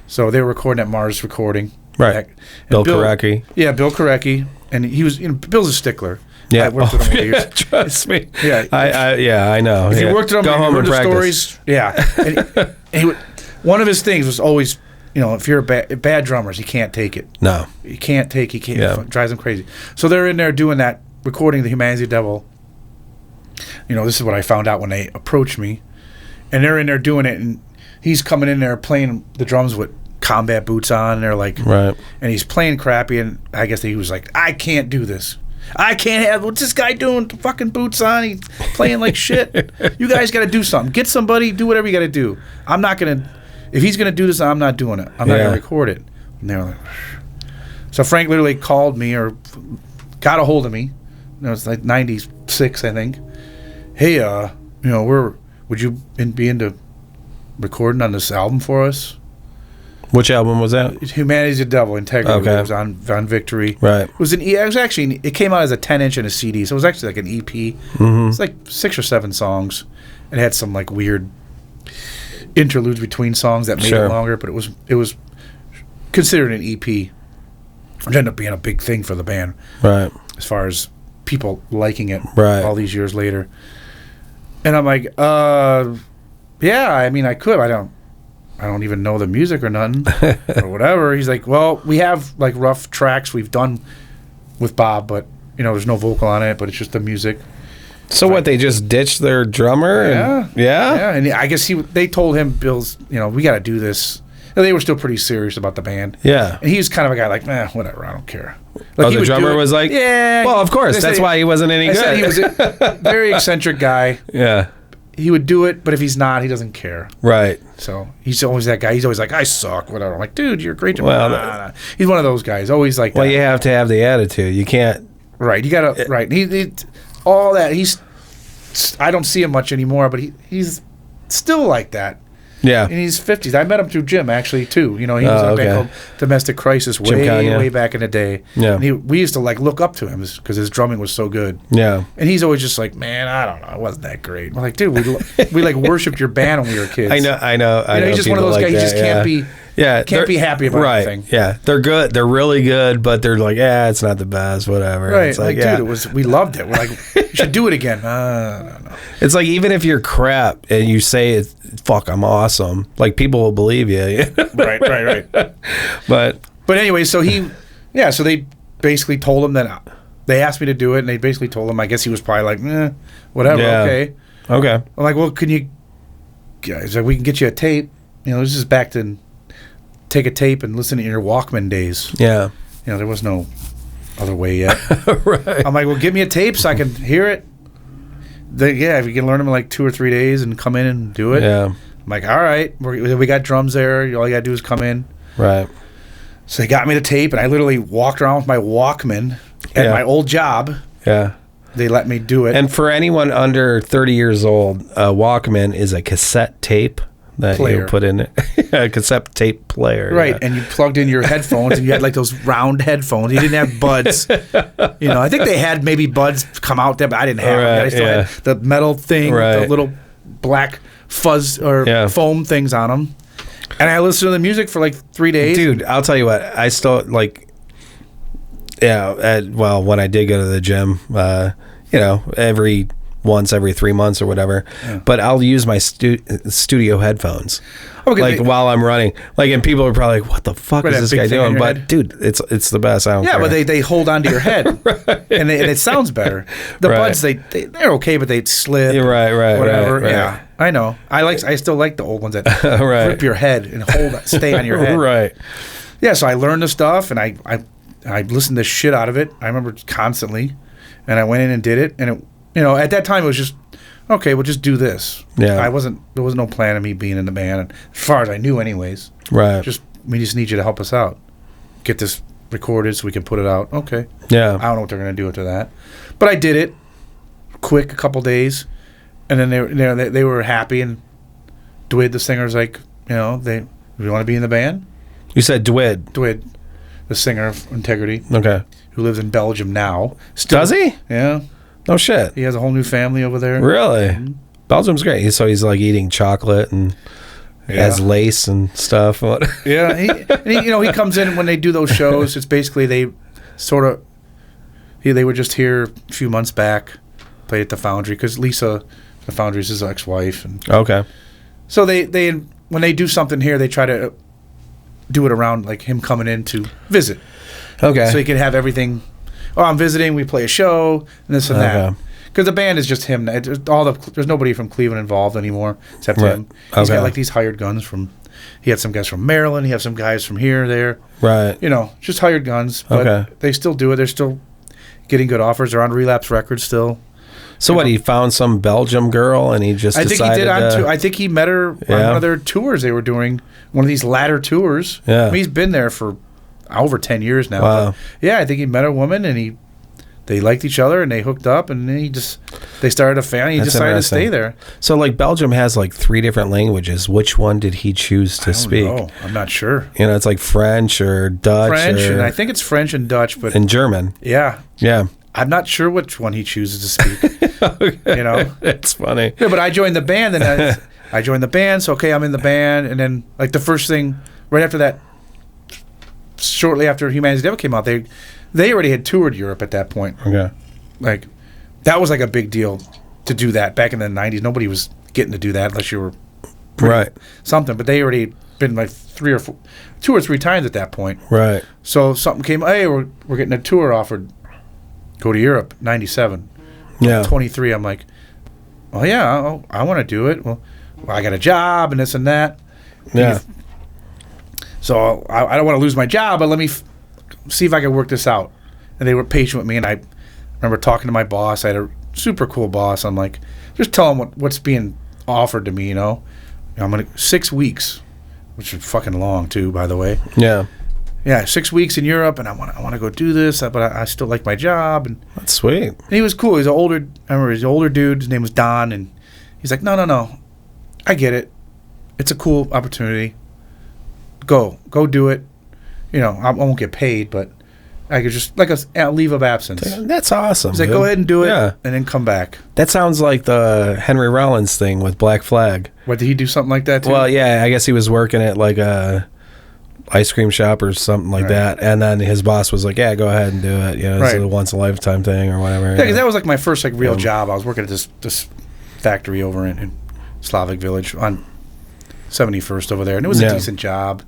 So they were recording at Mars Recording. Right. Bill Korecki. Yeah, Bill Korecki. And he was, Bill's a stickler. Yeah. I worked with him over the years. Trust me. Yeah. I know. If you worked with him, go home and practice. Stories. Yeah. And one of his things was always, if you're a bad drummers, he can't take it. No. He can't. Yeah. It drives him crazy. So they're in there doing that, recording the Humanity of the Devil. This is what I found out when they approached me. And they're in there doing it, and he's coming in there playing the drums with combat boots on, and they're like, right. And he's playing crappy, and I guess he was like, I can't do this. I can't have, what's this guy doing? The fucking boots on, he's playing like shit. You guys got to do something. Get somebody, do whatever you got to do. I'm not going to, if he's going to do this, I'm not doing it. I'm not going to record it. And they were like, so Frank literally called me or got a hold of me. It's like 96, I think. Hey, would you be into recording on this album for us? Which album was that? Humanity's the Devil, Integrity. Okay. It was on Victory. Right. It came out as a 10-inch and a CD, so it was actually like an EP. Mm-hmm. It's like 6 or 7 songs. It had some like weird interludes between songs that made it longer, but it was considered an EP. It ended up being a big thing for the band. Right. As far as people liking it all these years later. And I'm like, I could. I don't even know the music or nothing or whatever. He's like, well, we have like rough tracks we've done with Bob, but there's no vocal on it, but it's just the music. So what? They just ditched their drummer? Yeah. And I guess they told him, Bill's, we got to do this. And they were still pretty serious about the band. Yeah. And he was kind of a guy like, whatever, I don't care. Like the drummer was like, yeah. Well, of course. That's why he wasn't any good. He was a very eccentric guy. Yeah. He would do it, but if he's not, he doesn't care. Right. So he's always that guy. He's always like, I suck, whatever. I'm like, dude, you're a great drummer. Well, he's one of those guys. Always like that. Well, you have to have the attitude. You can't. Right. You got to, right. He all that. I don't see him much anymore, but he's still like that. Yeah. And he's 50s. I met him through Jim, actually, too. You know, he was in a band called Domestic Crisis way back in the day. Yeah. And we used to, like, look up to him because his drumming was so good. Yeah. And he's always just like, man, I don't know. It wasn't that great. We're like, dude, we like, worshipped your band when we were kids. I know. You know, he's just one of those guys. He just can't be... Yeah, can't be happy about anything. Yeah, they're good. They're really good, but they're like, it's not the best. Whatever. Right. It's like dude, we loved it. We're like, you should do it again. No. It's like even if you're crap and you say, "Fuck, I'm awesome," like people will believe you. Right. But anyway, so so they basically told him that they asked me to do it, and they basically told him. I guess he was probably like, whatever. Yeah. Okay. I'm like, well, can you? He's like, we can get you a tape. You know, this is back to. Take a tape and listen to your Walkman days. Yeah. You know, there was no other way yet. Right. I'm like, well, give me a tape so I can hear it. If you can learn them in like 2 or 3 days and come in and do it. Yeah. I'm like, all right, we got drums there. All you got to do is come in. Right. So they got me the tape, and I literally walked around with my Walkman at my old job. Yeah. They let me do it. And for anyone under 30 years old, a Walkman is a cassette tape that you put in it. A cassette tape player. Right, and you plugged in your headphones, and you had like those round headphones. You didn't have buds. You know, I think they had maybe buds come out there, but I didn't have them. I still had the metal thing, the little black fuzz or foam things on them. And I listened to the music for like 3 days. Dude, I'll tell you what. I still like... Yeah, when I did go to the gym, every 3 months or whatever, but I'll use my studio headphones while I'm running. Like, and people are probably like, "What the fuck is this guy doing?" But head? Dude, it's the best. I don't care. But they hold onto your head, and it sounds better. The buds they're okay, but they slip. Right. Whatever. Right. Yeah, I know. I still like the old ones that grip your head and stay on your head. Right. Yeah. So I learned the stuff, and I listened the shit out of it. I remember constantly, and I went in and did it, and it. You know, at that time it was just okay. We'll just do this. Yeah, there was no plan of me being in the band, as far as I knew, anyways. Right. We just need you to help us out. Get this recorded so we can put it out. Okay. Yeah. I don't know what they're gonna do to that, but I did it quick, a couple days, and then they were happy. And Dwid, the singer's like, you want to be in the band? You said Dwid, the singer of Integrity. Okay. Who lives in Belgium now? Does he? Yeah. No shit. He has a whole new family over there. Really? Mm-hmm. Belgium's great. So he's like eating chocolate and has lace and stuff. Yeah. He comes in when they do those shows. It's basically they were just here a few months back, played at the Foundry because Lisa, the Foundry's his ex-wife. Okay. So they when they do something here, they try to do it around like him coming in to visit. Okay. So he can have everything. Oh, I'm visiting. We play a show and this and that. Because the band is just him. There's nobody from Cleveland involved anymore except him. He's got like these hired guns from. He had some guys from Maryland. He had some guys from here, there. Right. Just hired guns. But they still do it. They're still getting good offers. They're on Relapse Records still. So he found some Belgium girl and he just decided I think he met her on one of their tours they were doing. One of these ladder tours. Yeah. I mean, he's been there for over 10 years now. Wow. But yeah, I think he met a woman and they liked each other and they hooked up and then they started a family. He decided to stay there. So like Belgium has like 3 different languages. Which one did he choose to speak? I don't know. I'm not sure. It's like French or Dutch. And I think it's French and Dutch, but and German. Yeah. Yeah. I'm not sure which one he chooses to speak. Okay. It's funny. Yeah, but I joined the band and I joined the band. So okay, I'm in the band, and then like the first thing right after that, shortly after Humanity's Devil came out, they already had toured Europe at that point. Okay. Like that was like a big deal to do that back in the 90s. Nobody was getting to do that unless you were something. But they already been like 2 or 3 times at that point. Right. So something came. Hey, we're getting a tour offered. Go to Europe, 97. Yeah. 23. I'm like, well, yeah, I want to do it. Well, I got a job and this and that. Yeah. So I don't want to lose my job, but let me see if I can work this out. And they were patient with me, and I remember talking to my boss. I had a super cool boss. I'm like, just tell him what's being offered to me, I'm going to 6 weeks, which is fucking long too, by the way. Yeah. Yeah, 6 weeks in Europe, and I want to go do this, but I still like my job. And that's sweet. And he was cool. He's an older dude. His name was Don, and he's like, no, I get it. it's a cool opportunity. Go do it. You know, I won't get paid, but I could just like a leave of absence. That's awesome. He's like, go ahead and do it, and then come back. That sounds like the Henry Rollins thing with Black Flag. What, did he do something like that too? Well, yeah, I guess he was working at like a ice cream shop or something like that, and then his boss was like, "Yeah, go ahead and do it. You know, it's a once in a lifetime thing or whatever." Yeah, because that was like my first like real job. I was working at this factory over in Slavic Village on 71st over there, and it was a decent job,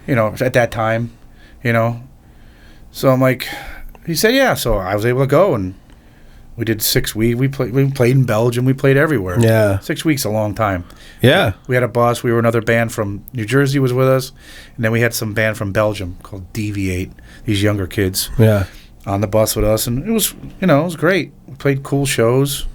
you know, at that time, you know. So I'm like, he said, yeah. So I was able to go, and we did 6 weeks. We played in Belgium. We played everywhere. Yeah, 6 weeks, a long time. Yeah, we had a bus. We were another band from New Jersey was with us, and then we had some band from Belgium called Deviate. These younger kids. Yeah, on the bus with us, and it was, you know, it was great. We played cool shows.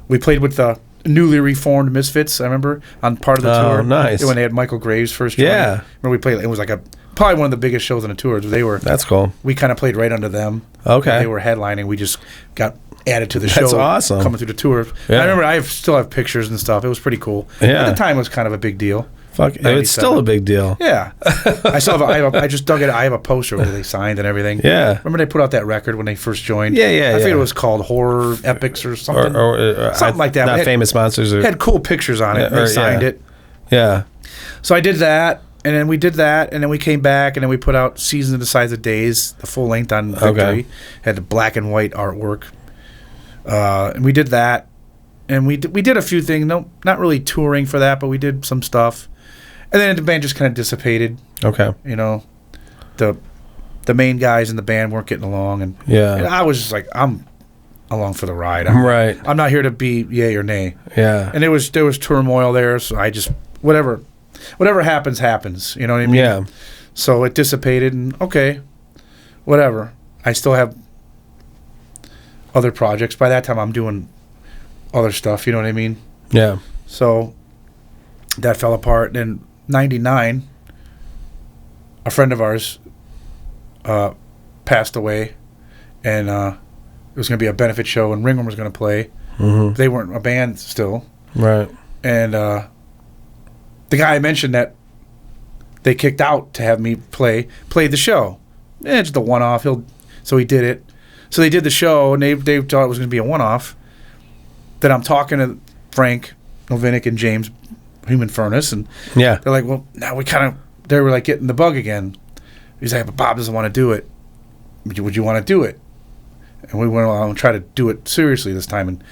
We played with the newly reformed Misfits. I remember on part of the tour. Oh, nice. When they had Michael Graves first. Remember we played. It was like probably one of the biggest shows on the tour. That's cool. We kind of played right under them. Okay. They were headlining. We just got added to the show. That's awesome. Coming through the tour. Yeah. I remember I still have pictures and stuff. It was pretty cool. Yeah. At the time, it was kind of a big deal. Fuck, it's still a big deal. Yeah. I just dug it. I have a poster where they signed and everything. Yeah. Remember they put out that record when they first joined? Yeah. I think it was called Horror Epics or something. Or something like that. Not Famous Monsters. It had cool pictures on it. They signed it. Yeah. So I did that, and then we did that, and then we came back, and then we put out Seasons of the Size of Days, the full length on Victory. Okay. Had the black and white artwork. And we did that, and we did a few things. No, not really touring for that, but we did some stuff. And then the band just kind of dissipated. Okay. You know, the main guys in the band weren't getting along, and I was just like, I'm along for the ride. I'm not here to be yay or nay. Yeah. And there was turmoil there, so I just whatever happens. You know what I mean? Yeah. So it dissipated, and okay, whatever. I still have other projects. By that time, I'm doing other stuff. You know what I mean? Yeah. So that fell apart. Then 99, a friend of ours passed away, and it was going to be a benefit show, and Ringworm was going to play. Mm-hmm. They weren't a band still. Right. And the guy I mentioned that they kicked out to have me played the show. It's just a one-off. So he did it. So they did the show, and they thought it was going to be a one-off. Then I'm talking to Frank Novinic and James Human Furnace, and they're like, well, now they were like getting the bug again. He's like, but Bob doesn't want to do it. Would you want to do it? And we went along and tried to do it seriously this time, and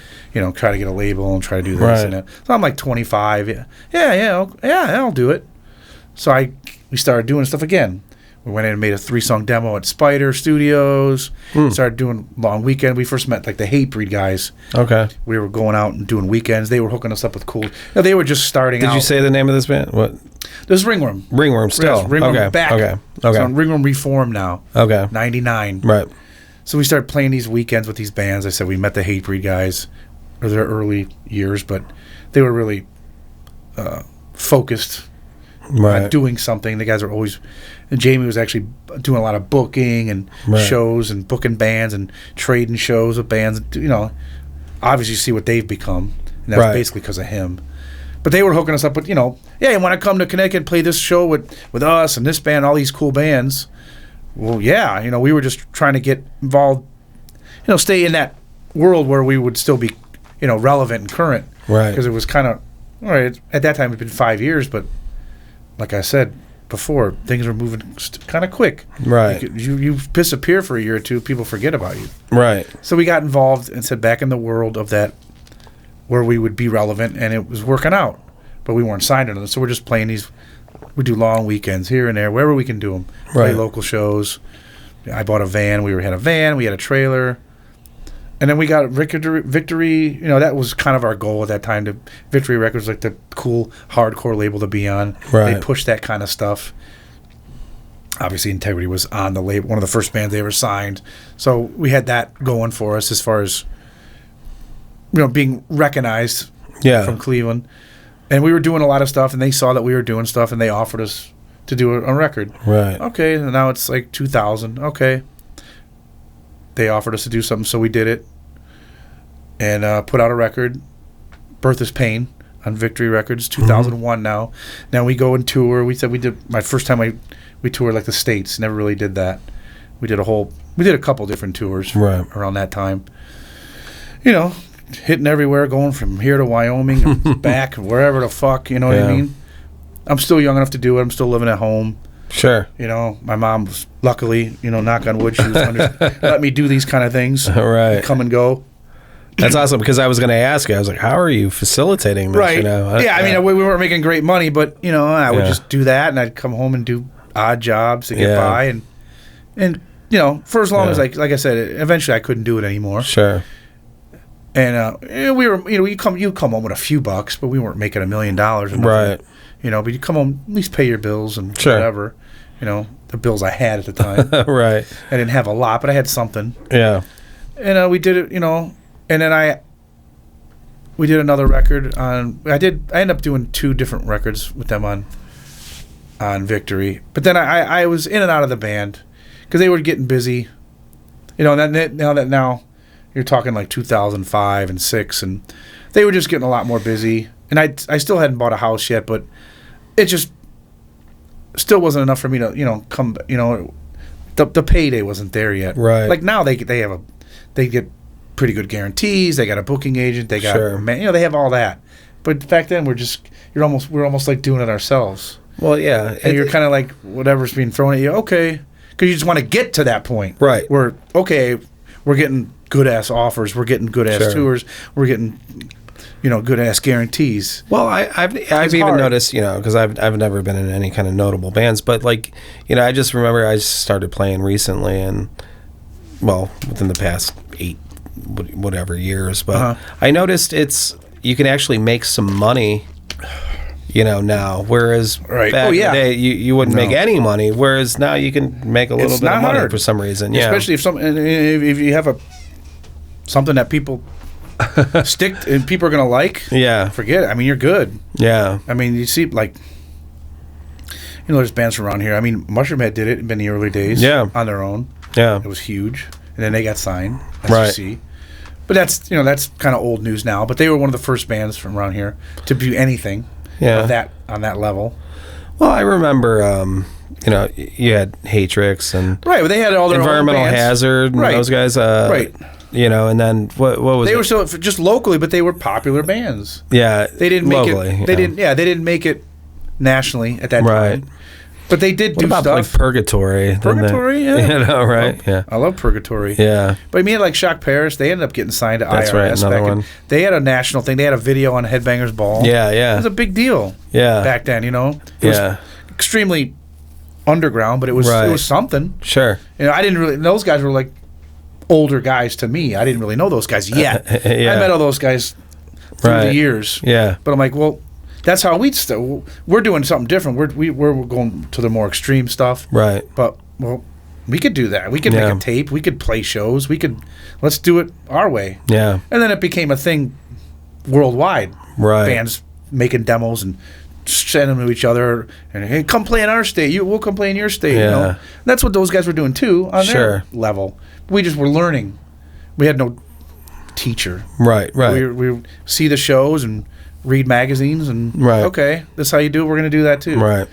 try to get a label and try to do this and that. So I'm like 25. Yeah, I'll do it. So we started doing stuff again. We went in and made a 3-song demo at Spider Studios. Started doing long weekend. We first met like the Hatebreed guys. Okay. We were going out and doing weekends. They were hooking us up with cool. They were just starting out. Did you say the name of this band? What? This is Ringworm. Ringworm still. Yes, Ringworm back. Okay. So Ringworm reformed now. Okay. 99. Right. So we started playing these weekends with these bands. I said we met the Hatebreed guys in their early years, but they were really focused on doing something. The guys were always... And Jamie was actually doing a lot of booking and shows and booking bands and trading shows with bands. Obviously you see what they've become. And that's basically because of him. But they were hooking us up with, yeah, you want to come to Connecticut and play this show with us and this band, all these cool bands. Well, yeah, we were just trying to get involved, stay in that world where we would still be, relevant and current. Right. Because it was kind of, all right, at that time it's been 5 years, but like I said before, things were moving kind of quick. Right. You disappear for a year or two, people forget about you. Right. So we got involved and said back in the world of that where we would be relevant, and it was working out, but we weren't signed into them. So we're just playing these. We do long weekends here and there, wherever we can do them. Play local shows. I bought a van. We had a van. We had a trailer. And then we got Victory. That was kind of our goal at that time. Victory Records, like the cool hardcore label to be on. Right. They pushed that kind of stuff. Obviously, Integrity was on the label, one of the first bands they ever signed. So we had that going for us as far as being recognized from Cleveland. And we were doing a lot of stuff, and they saw that we were doing stuff, and they offered us to do a record. Right. Okay, and now it's like 2000. Okay. They offered us to do something, so we did it. And put out a record, Birth is Pain, on Victory Records. 2001 now. Now we go and tour. We did my first time we toured like the States. Never really did that. We did a couple different tours around that time. You know, hitting everywhere, going from here to Wyoming and back, wherever the fuck, you know what I mean? I'm still young enough to do it. I'm still living at home. Sure. You know, my mom was luckily, you know, knock on wood, she was let me do these kind of things. Right. Come and go. That's awesome, because I was going to ask you, I was like, how are you facilitating this? Right. You know? Yeah, I mean, we weren't making great money, but, you know, I would just do that, and I'd come home and do odd jobs to get by. And you know, for as long as, like I said, eventually I couldn't do it anymore. Sure. And we were, you know, you come home with a few bucks, but we weren't making $1 million. Right. You know, but you come home, at least pay your bills and whatever. You know, the bills I had at the time. Right. I didn't have a lot, but I had something. Yeah. And we did it, you know, and then we did another record on. I ended up doing 2 different records with them on Victory. But then I was in and out of the band because they were getting busy. You know, now you're talking like 2005 and 6, and they were just getting a lot more busy. And I still hadn't bought a house yet, but it just still wasn't enough for me to, you know, come, you know, the payday wasn't there yet. Right. Like now they get pretty good guarantees. They got a booking agent. They got, you know, they have all that. But back then we're almost like doing it ourselves. Well, yeah. And you're kind of like whatever's being thrown at you. Okay. Because you just want to get to that point. Right. Where, okay, we're getting good-ass offers. We're getting good-ass tours. We're getting, you know, good-ass guarantees. Well, I've even noticed, you know, because I've never been in any kind of notable bands, but, like, you know, I just remember I just started playing recently, and, well, within the past 8 whatever years, but I noticed you can actually make some money, you know, now, whereas back in the day you wouldn't make any money, whereas now you can make a little bit of money for some reason. Yeah, especially if you have something that people stick and people are gonna like. Yeah, forget it. I mean, you're good. Yeah, I mean, you see, like, you know, there's bands around here. I mean, Mushroomhead did it in the early days. Yeah, on their own. Yeah, it was huge, and then they got signed. As you see. But that's kind of old news now. But they were one of the first bands from around here to do anything. Yeah. On that level. Well, I remember, you know, you had Hatrix and well, they had all their Environmental Hazard and those guys. You know, and then what was they were so just locally, but they were popular bands. Yeah, they didn't make it. They didn't. Yeah, they didn't make it nationally at that time. But they did do stuff. Like Purgatory? Purgatory, yeah. You know, right? Yeah. I love Purgatory. Yeah. But I mean, like Shock Paris, they ended up getting signed to IRS. That's right, another one. They had a national thing. They had a video on Headbangers Ball. Yeah, yeah. It was a big deal. Yeah. Back then, you know. It was extremely underground, but it was something. Sure. You know, I didn't really. Those guys were like older guys to me. I didn't really know those guys yet. I met all those guys through the years. Yeah. But I'm like, well. That's how we're doing something different. We're going to the more extreme stuff. Right. But, well, we could do that. We could make a tape. We could play shows. Let's do it our way. Yeah. And then it became a thing worldwide. Right. Bands making demos and sending them to each other. And, hey, come play in our state. We'll come play in your state. Yeah. You know? That's what those guys were doing, too, on their level. We just were learning. We had no teacher. Right, right. We see the shows and read magazines and okay, that's how you do it. We're going to do that too. Right.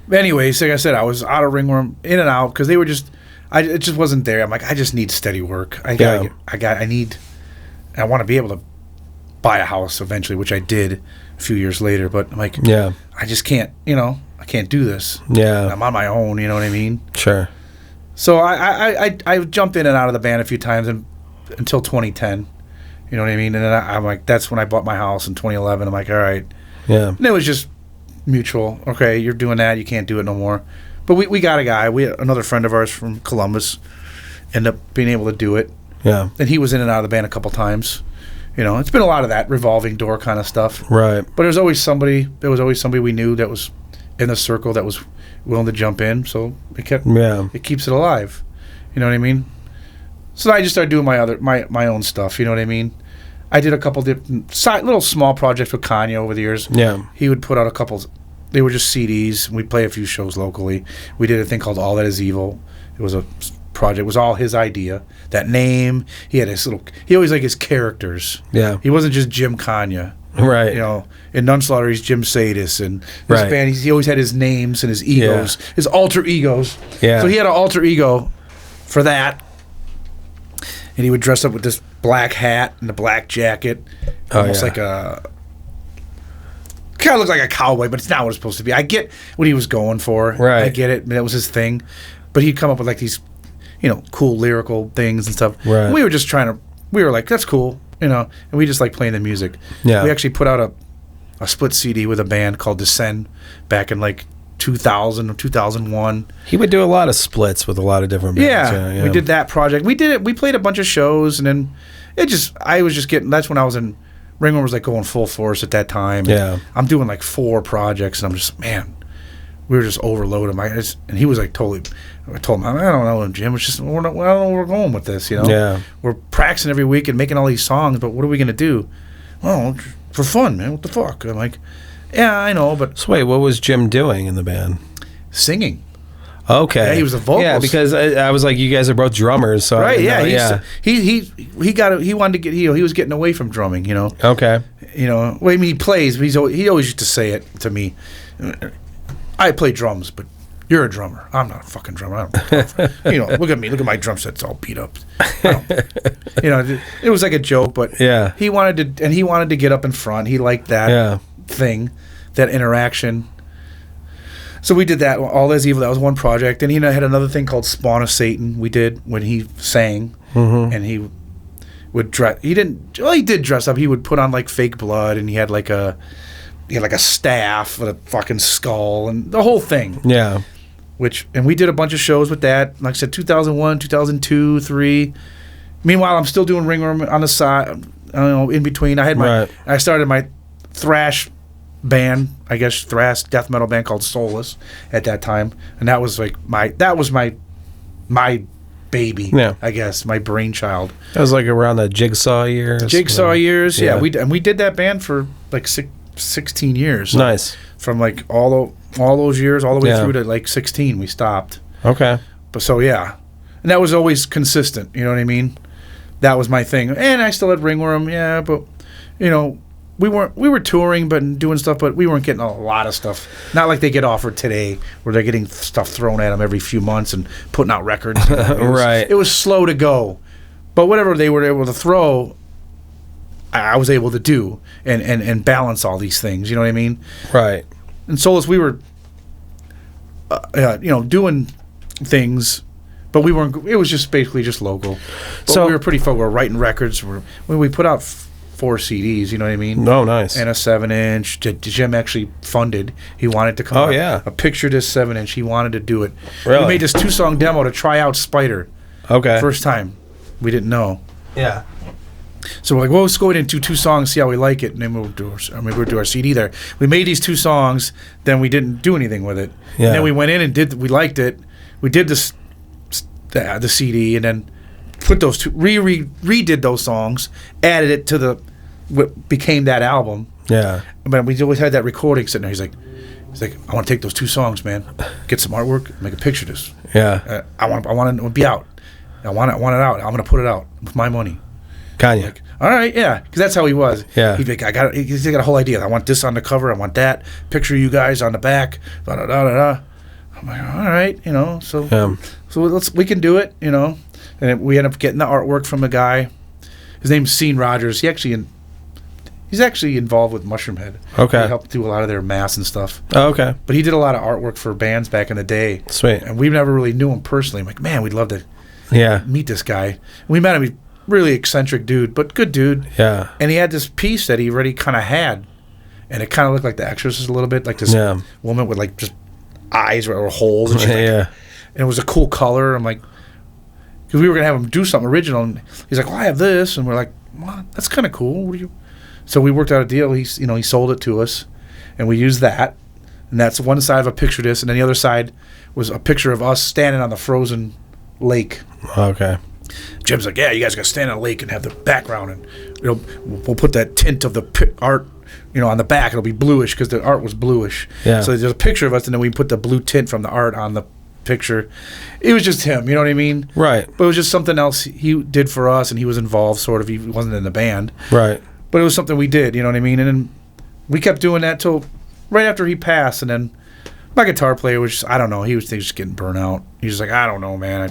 But anyways, like I said, I was out of Ringworm, in and out because they were just, it just wasn't there. I'm like, I just need steady work. I want to be able to buy a house eventually, which I did a few years later. But I'm like, I just can't. You know, I can't do this. Yeah. I'm on my own. You know what I mean? Sure. So I jumped in and out of the band a few times until 2010. You know what I mean? And then I'm like, that's when I bought my house in 2011. I'm like, all right. Yeah. And it was just mutual. Okay, you're doing that. You can't do it no more. But we got a guy. Another friend of ours from Columbus ended up being able to do it. Yeah. And he was in and out of the band a couple times. You know, it's been a lot of that revolving door kind of stuff. Right. But there was always somebody we knew that was in the circle that was willing to jump in. So it keeps it alive. You know what I mean? So I just started doing my own stuff. You know what I mean? I did a couple different little small projects with Kanye over the years. Yeah. He would put out a couple. They were just CDs. We'd play a few shows locally. We did a thing called All That Is Evil. It was a project. It was all his idea. That name. He had his little. He always liked his characters. Yeah. He wasn't just Jim Kanye. Right. You know, in Nunslaughter, he's Jim Sadis, and this band, he always had his names and his egos, his alter egos. Yeah. So he had an alter ego for that, and he would dress up with this black hat and a black jacket, almost like a kind of looks like a cowboy, but it's not what it's supposed to be. I get what he was going for. Right. I get it. I mean, that was his thing, but he'd come up with like these, you know, cool lyrical things and stuff. Right. And we were just trying to. We were like, that's cool. You know, and we just like playing the music. Yeah. We actually put out a split CD with a band called Descend back in like 2000 or 2001. He would do a lot of splits with a lot of different bands. Yeah. We did that project. We did it. We played a bunch of shows, and then I was just getting. That's when I was in. Ringworm was like going full force at that time. Yeah. I'm doing like 4 projects, and I'm just we were just overloaded. And he was like totally. I told him, I don't know, Jim. It's just I don't know where we're going with this. You know. Yeah. We're practicing every week and making all these songs, but what are we gonna do? Well, for fun, man. What the fuck? I'm like, yeah, I know, but So wait, what was Jim doing in the band? singing. Okay. Yeah, he was a vocalist. Yeah, because I was like, you guys are both drummers, so Right? Yeah. yeah. He wanted to get. He was getting away from drumming. You know. Okay. You know. Well, I mean, he plays, but he always used to say it to me. I play drums, but you're a drummer. I'm not a fucking drummer. I don't, you know, look at me. Look at my drum set. It's all beat up. You know, it was like a joke, but Yeah. he wanted to get up in front. He liked that thing, that interaction. So we did that. All Is Evil. That was one project. And he had another thing called Spawn of Satan. We did when he sang, and he would dress. He didn't. Well, he did dress up. He would put on like fake blood, and he had like a staff with a fucking skull and the whole thing. Yeah. And we did a bunch of shows with that. Like I said, 2001, 2002, 3. Meanwhile, I'm still doing Ringworm on the side. I don't know, in between. I started my thrash band, I guess thrash death metal band called Soulless at that time, and that was like my baby. Yeah. I guess my brainchild. That was like around the Jigsaw years. Years. Yeah. We did that band for like 16 years. Nice. From like all those years all the way through to like 16 we stopped. Okay. But so yeah. And that was always consistent, you know what I mean? That was my thing. And I still had Ringworm, but you know, we were touring but doing stuff, but we weren't getting a lot of stuff. Not like they get offered today where they're getting stuff thrown at them every few months and putting out records. Right. It was slow to go. But whatever they were able to throw, I was able to do and balance all these things. You know what I mean? Right. And Soulless, we were, doing things, but we weren't. It was just basically just local. But So we were pretty fun. We were writing records. We put out 4 CDs. You know what I mean? Oh, nice. And a 7-inch. Jim actually funded. He wanted to come. Oh, yeah. A picture disc 7-inch. He wanted to do it. Really? We made this 2-song demo to try out Spider. Okay. First time. We didn't know. Yeah. So we're like, well, let's go ahead and do 2 songs, see how we like it, and then we'll do our CD there. We made these 2 songs, then we didn't do anything with it. Yeah. And then we went in and we liked it. We did the CD, and then put those 2, redid those songs, added it to what became that album. Yeah. But we always had that recording sitting there. He's like, I want to take those 2 songs, man, get some artwork, make a picture of this. Yeah. I want it to be out. I want it out. I'm going to put it out with my money. Kanye. Like, all right, yeah, because that's how he was. Yeah. He'd be like, he's got a whole idea. I want this on the cover. I want that. Picture you guys on the back. Da da da da da. I'm like, all right, so we can do it, And we end up getting the artwork from a guy. His name's Scene Rogers. He's actually involved with Mushroomhead. Okay. He helped do a lot of their masks and stuff. Oh, okay. But he did a lot of artwork for bands back in the day. Sweet. And we never really knew him personally. I'm like, man, we'd love to meet this guy. And we met him. He's a really eccentric dude, but good dude. Yeah. And he had this piece that he already kind of had. And it kind of looked like The Exorcist a little bit, like this woman with like just eyes or holes. And and it was a cool color. I'm like, because we were going to have him do something original. And he's like, well, I have this. And we're like, well, that's kind of cool. So we worked out a deal. He sold it to us. And we used that. And that's one side of a picture disc. And then the other side was a picture of us standing on the frozen lake. Okay. Jim's like, yeah, you guys got to stand on a lake and have the background. And we'll put that tint of the art, on the back. It'll be bluish because the art was bluish. Yeah. So there's a picture of us, and then we put the blue tint from the art on the picture. It was just him, you know what I mean? Right. But it was just something else he did for us, and he was involved, sort of. He wasn't in the band. Right. but it was something we did, you know what I mean? And then we kept doing that till right after he passed, and then my guitar player was just, I don't know, he was just getting burnt out. He was like, I don't know, man,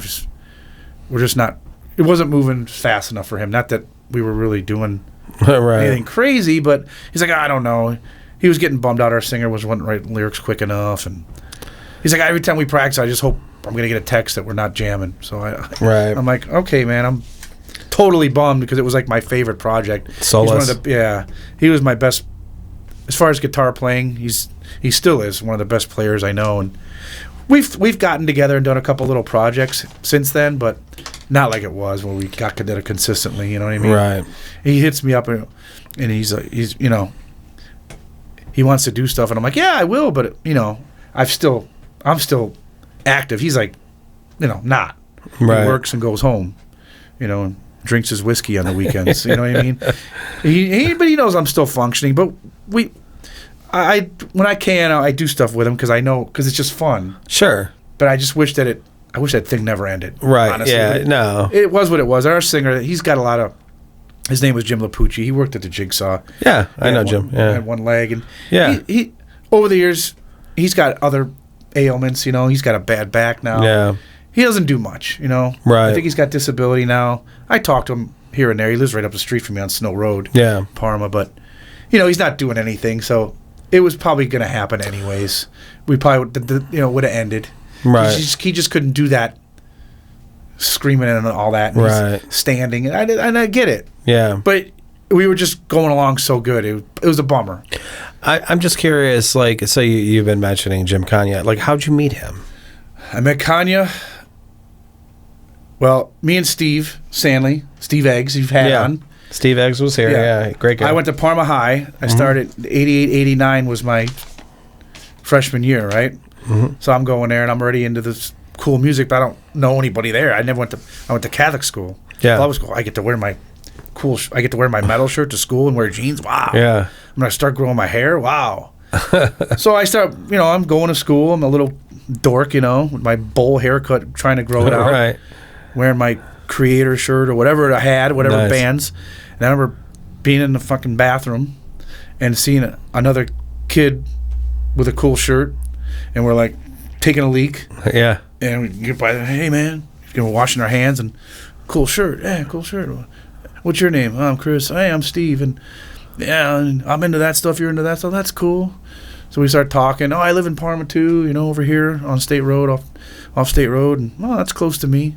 we're just not, it wasn't moving fast enough for him. Not that we were really doing anything crazy, but he's like, I don't know. He was getting bummed out our singer wasn't writing lyrics quick enough, and he's like, every time we practice, I just hope I'm going to get a text that we're not jamming. So I'm like, okay, man, I'm totally bummed because it was like my favorite project. Solace. He was my best, as far as guitar playing, he still is one of the best players I know, and we've gotten together and done a couple little projects since then, but not like it was when we got together consistently, you know what I mean? Right. He hits me up and he's you know, he wants to do stuff, and I'm like, yeah, I will, but you know, I'm still active. He's like, you know, not. Right. He works and goes home, you know, and drinks his whiskey on the weekends. You know what I mean? But he knows I'm still functioning. But when I can, I do stuff with him because it's just fun. Sure. But I just wish that that thing never ended. Right. Honestly. Yeah. No. It was what it was. Our singer, he's got a lot of. His name was Jim Lapucci. He worked at the Jigsaw. Yeah, I know Jim. Yeah. Had one leg, and yeah. He over the years, he's got other ailments. You know, he's got a bad back now. Yeah. He doesn't do much. You know. Right. I think he's got disability now. I talk to him here and there. He lives right up the street from me on Snow Road. Yeah. Parma, but you know he's not doing anything, so it was probably going to happen anyways. We probably would have ended. Right. He just couldn't do that. Screaming and all that, and right? Standing, and I get it. Yeah, but we were just going along so good. It was a bummer. I'm just curious. Like, so you've been mentioning Jim Kanya. Like, how'd you meet him? I met Kanya. Well, me and Steve Stanley, Steve Eggs, you've had on. Steve Eggs was here. Yeah, great guy. I went to Parma High. I started 88, 89 was my freshman year, right? Mm-hmm. So I'm going there, and I'm already into this cool music, but I don't know anybody there. I went to Catholic school. Yeah. Well, I get to wear my I get to wear my metal shirt to school and wear jeans. Wow. Yeah. I'm going to start growing my hair. Wow. So I start, I'm going to school. I'm a little dork, with my bowl haircut, trying to grow it out. Right. Wearing my Creator shirt or whatever I had, whatever nice. Bands. And I remember being in the fucking bathroom and seeing another kid with a cool shirt, and we're like taking a leak. Yeah. And we get by, hey man, washing our hands, and cool shirt. Yeah, cool shirt. What's your name? Oh, I'm Chris. Hey, I'm Steve. And yeah, I'm into that stuff. You're into that stuff. That's cool. So we start talking. Oh, I live in Parma too, over here on State Road, off State Road. And that's close to me.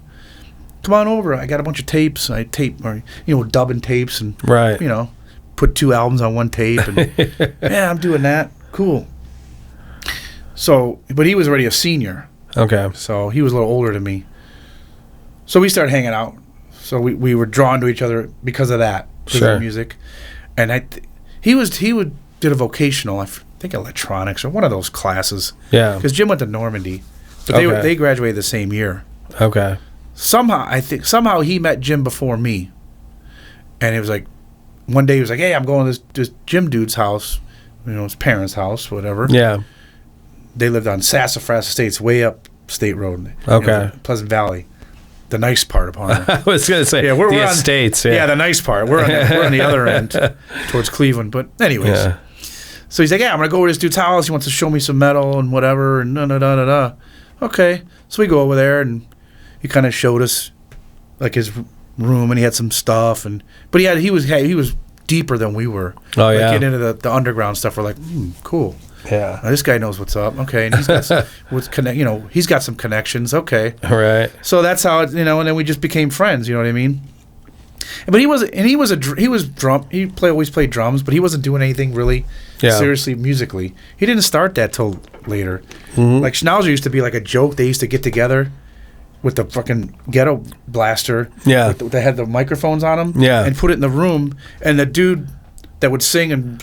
Come on over. I got a bunch of tapes. I tape, or dubbing tapes, and right. Put 2 albums on one tape. And yeah, I'm doing that. Cool. So, but he was already a senior. Okay. So he was a little older than me. So we started hanging out. So we were drawn to each other because of that, because of music. And he did a vocational, I think electronics or one of those classes. Yeah. Because Jim went to Normandy, but they graduated the same year. Okay. Somehow he met Jim before me, and it was like one day he was like, "Hey, I'm going to this Jim dude's house, his parents' house, whatever." Yeah. They lived on Sassafras Estates, way up State Road. Okay. Pleasant Valley, the nice part of Parma. I was going to say, we're the estates. Yeah, the nice part. We're on the other end, towards Cleveland. But anyways, so he's like, yeah, I'm going to go over to this dude's house. He wants to show me some metal and whatever, and da-da-da-da-da. Okay. So we go over there, and he kind of showed us, like, his room, and he had some stuff. But he was deeper than we were. Oh, yeah. Getting into the underground stuff, we're like, cool. Yeah, now, this guy knows what's up. Okay, and he's got he's got some connections. Okay, right. So that's how and then we just became friends. You know what I mean? But he always played drums, but he wasn't doing anything really seriously musically. He didn't start that till later. Mm-hmm. Like Schnauzer used to be like a joke. They used to get together with the fucking ghetto blaster. Yeah, they had the microphones on them. Yeah, and put it in the room, and the dude that would sing and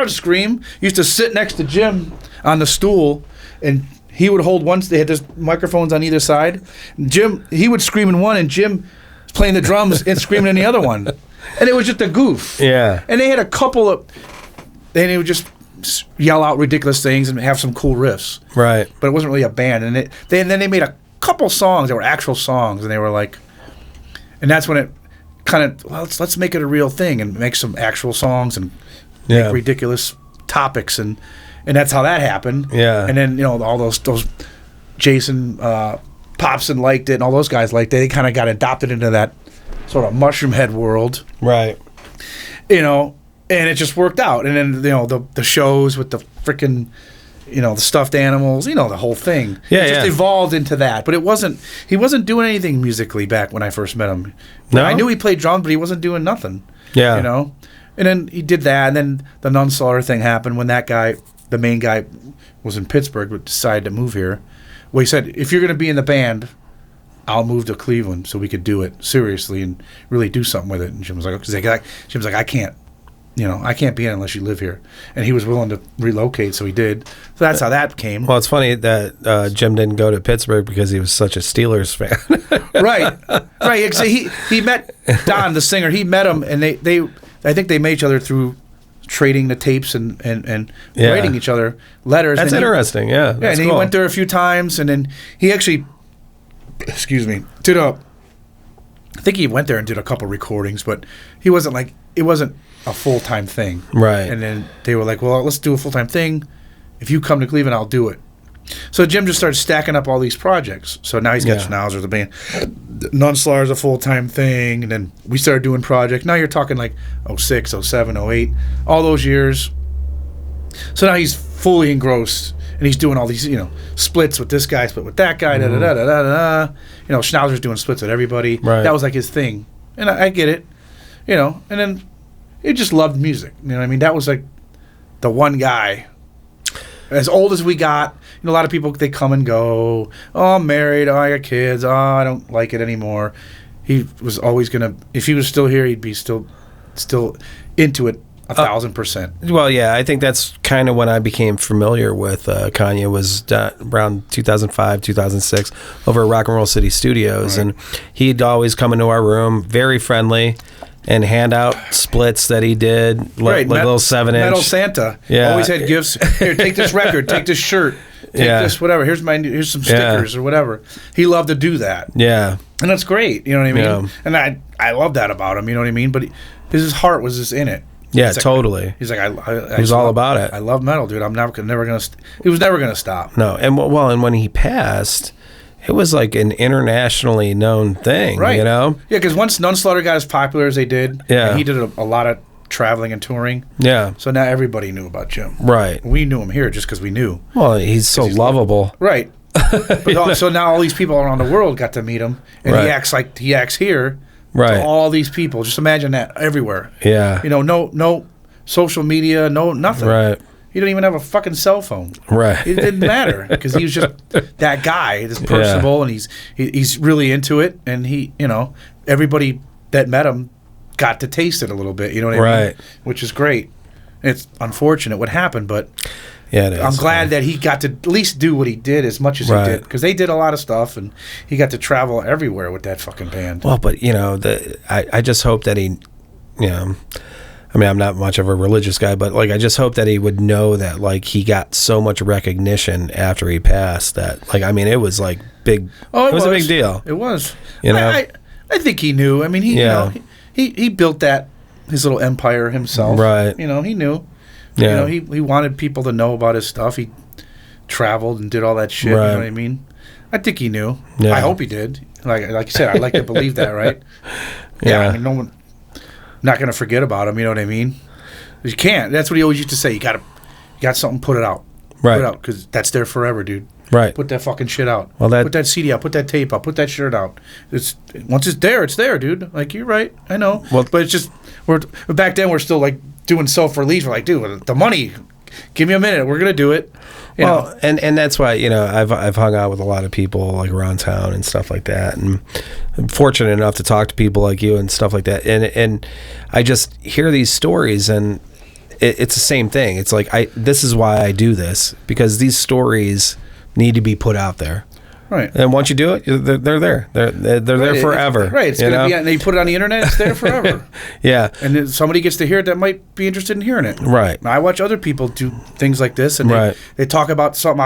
scream used to sit next to Jim on the stool, and he would hold one. They had those microphones on either side. He would scream in one, and Jim was playing the drums and screaming in the other one, and it was just a goof. Yeah. And they had a couple of, and they would just yell out ridiculous things and have some cool riffs. Right. But it wasn't really a band, and then they made a couple songs that were actual songs, and they were like, and that's when kind of, well, let's make it a real thing and make some actual songs and make ridiculous topics, and that's how that happened. Yeah. And then all those Jason Popson liked it, and all those guys liked it. They kind of got adopted into that sort of mushroom head world, right? And it just worked out. And then the shows with the freaking the stuffed animals, the whole thing. Yeah, it just evolved into that. But he wasn't doing anything musically back when I first met him. No? I knew he played drums, but he wasn't doing nothing. Yeah. And then he did that, and then the Nunslaughter thing happened when that guy, the main guy, was in Pittsburgh but decided to move here. Well, he said, if you're going to be in the band, I'll move to Cleveland so we could do it seriously and really do something with it. And Jim was like, I can't. I can't be in unless you live here. And he was willing to relocate, so he did. So that's how that came. Well, it's funny that Jim didn't go to Pittsburgh because he was such a Steelers fan. Right. So he met Don, the singer. He met him, and I think they met each other through trading the tapes and writing each other letters. That's interesting, yeah. Yeah, and cool. He went there a few times, and then he actually, did I think he went there and did a couple recordings, but it wasn't a full-time thing. Right. And then they were like, well, let's do a full-time thing. If you come to Cleveland, I'll do it. So Jim just started stacking up all these projects. So now he's got Schnauzer, the band. Nunslaughter's a full-time thing. And then we started doing projects. Now you're talking like 06, 07, 08, all those years. So now he's fully engrossed. And he's doing all these, splits with this guy, split with that guy, da-da-da-da-da-da. Schnauzer's doing splits with everybody. Right. That was like his thing. And I get it. And then he just loved music. You know what I mean? That was like the one guy. As old as we got, a lot of people, they come and go. Oh, I'm married. Oh, I got kids. Oh, I don't like it anymore. He was always going to, if he was still here, he'd be still into it 1,000%. Well, yeah, I think that's kind of when I became familiar with Kanye was around 2005, 2006 over at Rock and Roll City Studios. Right. And he'd always come into our room, very friendly, and hand out splits that he did, like little 7-inch. Metal Santa. Yeah. Always had gifts. Here, take this record, take this shirt, take this whatever. Here's some stickers or whatever. He loved to do that. Yeah. And that's great, you know what I mean? Yeah. And I love that about him, you know what I mean? But his heart was just in it. Yeah, like, totally. He's like, he was all about it. I love metal, dude. I'm never going to. He was never going to stop. No, and and when he passed, it was like an internationally known thing, right? Yeah, because once Nunslaughter got as popular as they did, and he did a lot of traveling and touring. Yeah. So now everybody knew about Jim. Right. We knew him here just because we knew. Well, he's so lovable. Right. So now all these people around the world got to meet him, and he acts like he acts here. Right. To all these people. Just imagine that everywhere. Yeah. No social media, no nothing. Right. He didn't even have a fucking cell phone. Right. It didn't matter because he was just that guy, this personable, and he's really into it, and everybody that met him got to taste it a little bit. You know what I mean? Right. Which is great. It's unfortunate what happened, but yeah, it is. I'm glad that he got to at least do what he did as much as he did, because they did a lot of stuff, and he got to travel everywhere with that fucking band. Well, but I just hope that he, I mean, I'm not much of a religious guy, but I just hope that he would know that he got so much recognition after he passed that it was big. Oh, it was a big deal. It was. I think he knew. I mean, he built his little empire himself. Right. He knew. Yeah. He wanted people to know about his stuff. He traveled and did all that shit. Right. You know what I mean? I think he knew. Yeah. I hope he did. Like you said, I'd like to believe that, right? Yeah. I mean, no one, not going to forget about him. You know what I mean? You can't. That's what he always used to say. You got something, put it out. Right. Put it out, because that's there forever, dude. Right. Put that fucking shit out. Well, put that CD out. Put that tape out. Put that shirt out. Once it's there, dude. You're right. I know. Well, but it's just back then we're still doing self-release. We're dude, the money. Give me a minute. We're gonna do it. You know? And that's why I've hung out with a lot of people around town and stuff like that, and I'm fortunate enough to talk to people like you and stuff like that, and I just hear these stories, and it's the same thing. It's this is why I do this, because these stories need to be put out there. Right. And once you do it, they're there. They're there forever. Right. It's going to be, and you put it on the internet, it's there forever. Yeah. And then somebody gets to hear it that might be interested in hearing it. Right. I watch other people do things like this, and they talk about something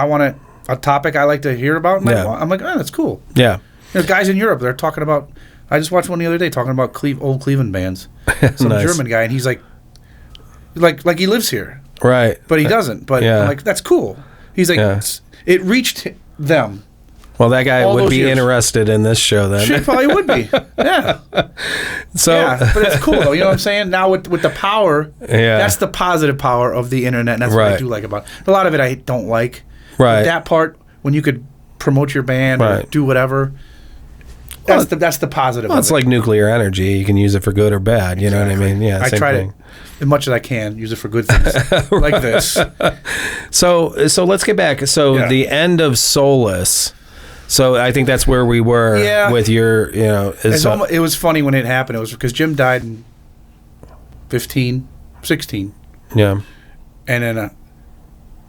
a topic I like to hear about, and I'm like, oh, that's cool. Yeah. Guys in Europe, they're talking about I just watched one the other day talking about old Cleveland bands. Some Nice. German guy, and he's like he lives here. Right. But he doesn't. But I'm like, that's cool. He's like, it reached them. Well, that guy all would be years. interested in this show then. She probably would be. Yeah. So, but it's cool though. You know what I'm saying? Now with the power, that's the positive power of the internet, and that's what I do like about it. A lot of it I don't like. Right. But that part, when you could promote your band or do whatever, that's the positive. Well, it's like nuclear energy. You can use it for good or bad. You know what I mean? Yeah. I try to, as much as I can, use it for good things like this. So let's get back. So the end of Soulless. So I think that's where we were with your, it was funny when it happened. It was because Jim died in 16. Yeah. And then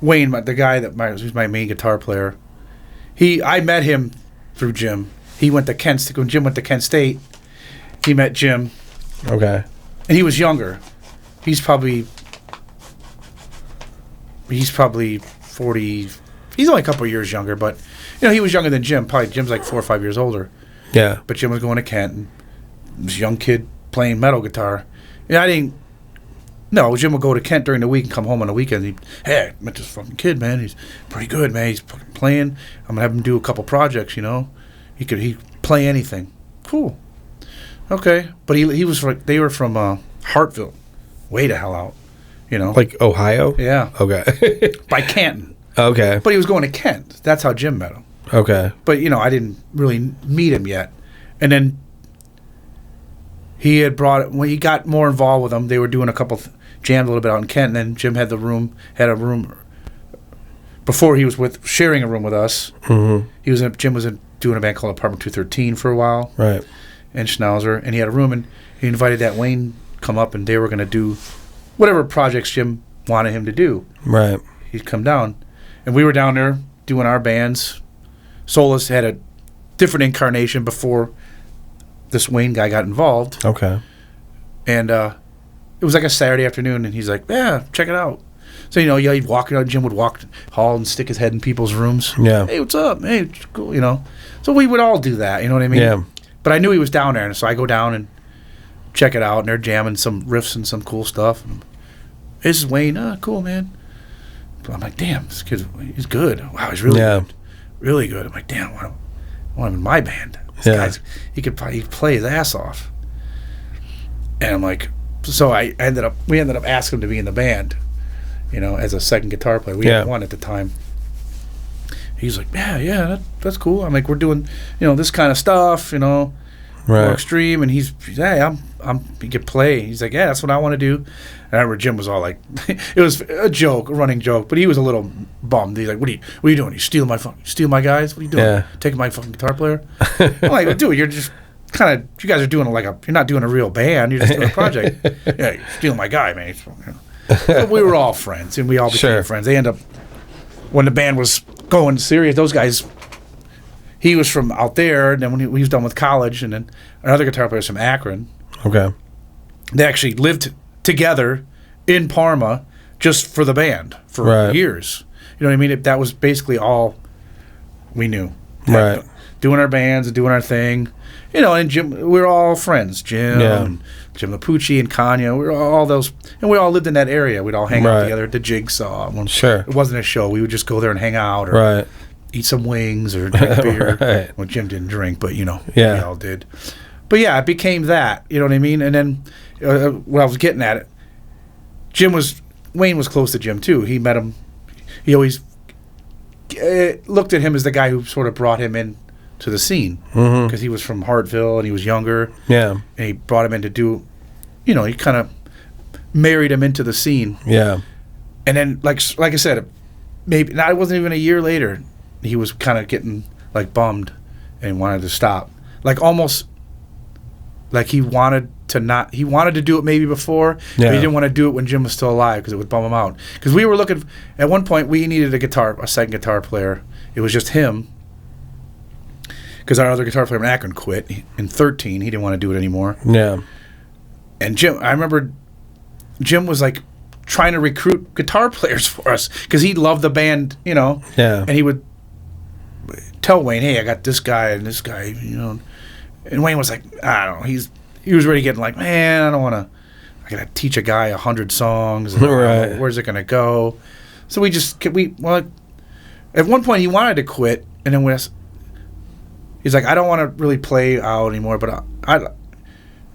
Wayne, the guy who's my main guitar player, I met him through Jim. He went to Kent State. When Jim went to Kent State, he met Jim. Okay. And he was younger. He's probably 40. He's only a couple of years younger, but he was younger than Jim. Probably Jim's like 4 or 5 years older. Yeah. But Jim was going to Kent, and this young kid playing metal guitar. Jim would go to Kent during the week and come home on the weekend. I met this fucking kid, man. He's pretty good, man. He's fucking playing. I'm gonna have him do a couple projects. He play anything. Cool. Okay, but they were from Hartville, way the hell out. Like Ohio. Yeah. Okay. By Canton. Okay. But he was going to Kent. That's how Jim met him. Okay. But I didn't really meet him yet, and then he had when he got more involved with them, they were doing a couple jammed a little bit out in Kent, and then Jim had a room before he was sharing a room with us. Mm-hmm. Jim was doing a band called Apartment 213 for a while, right? And Schnauzer, and he had a room, and he invited that Wayne come up, and they were going to do whatever projects Jim wanted him to do. Right. He'd come down, and we were down there doing our bands. Soulless had a different incarnation before this Wayne guy got involved. Okay. And it was like a Saturday afternoon, and he's like, yeah, check it out. So, he'd walk out, Jim would walk hall and stick his head in people's rooms. Yeah. Hey, what's up? Hey, cool, So we would all do that, you know what I mean? Yeah. But I knew he was down there, and so I go down and check it out, and they're jamming some riffs and some cool stuff. And, this is Wayne. Oh, cool, man. But I'm like, damn, this kid, he's good. Wow, he's really good. Really good. I'm like, damn, I want him in my band. This guy's, he could play his ass off. And I'm like, so we ended up asking him to be in the band, as a second guitar player. We had one at the time. He's like, yeah, that's cool. I'm like, we're doing, this kind of stuff, more extreme. And he's he could play. He's like, yeah, that's what I want to do. And I remember Jim was all like, it was a joke, a running joke, but he was a little bummed. He's like, what are you doing? You steal my guys? What are you doing? Yeah. Taking my fucking guitar player? I'm like, dude, you're just you guys are doing you're not doing a real band. You're just doing a project. Yeah, you're stealing my guy, man. But we were all friends, and we all became friends. They end up, when the band was going serious, those guys, he was from out there, and then when he was done with college, and then another guitar player was from Akron. Okay. They actually lived together in Parma just for the band for years. You know what I mean? That was basically all we knew. Right. Doing our bands and doing our thing. And Jim, we were all friends. Jim and Jim Lapucci and Kanya. We were all those, and we all lived in that area. We'd all hang out together at the Jigsaw. It wasn't a show. We would just go there and hang out or eat some wings or drink beer. Well, Jim didn't drink, but we all did. But it became that. You know what I mean? And then what I was getting at it, Wayne was close to Jim too. He met him. He always looked at him as the guy who sort of brought him in to the scene because he was from Hartville and he was younger. Yeah, and he brought him in to do, he kind of married him into the scene. Yeah, and then like I said, maybe it wasn't even a year later, he was kind of getting bummed and wanted to stop, almost like he wanted to do it maybe before, but he didn't want to do it when Jim was still alive because it would bum him out. Because we were looking at one point, we needed a second guitar player. It was just him. Because our other guitar player in Akron quit in 13. He didn't want to do it anymore. Yeah. And I remember Jim was trying to recruit guitar players for us because he loved the band, Yeah. And he would tell Wayne, hey, I got this guy and this guy, And Wayne was like, I don't know. He was already getting like, man, I don't want to. I gotta teach a guy 100 songs. And Right. Where's it gonna go? So at one point he wanted to quit, and then he's like, I don't want to really play out anymore, but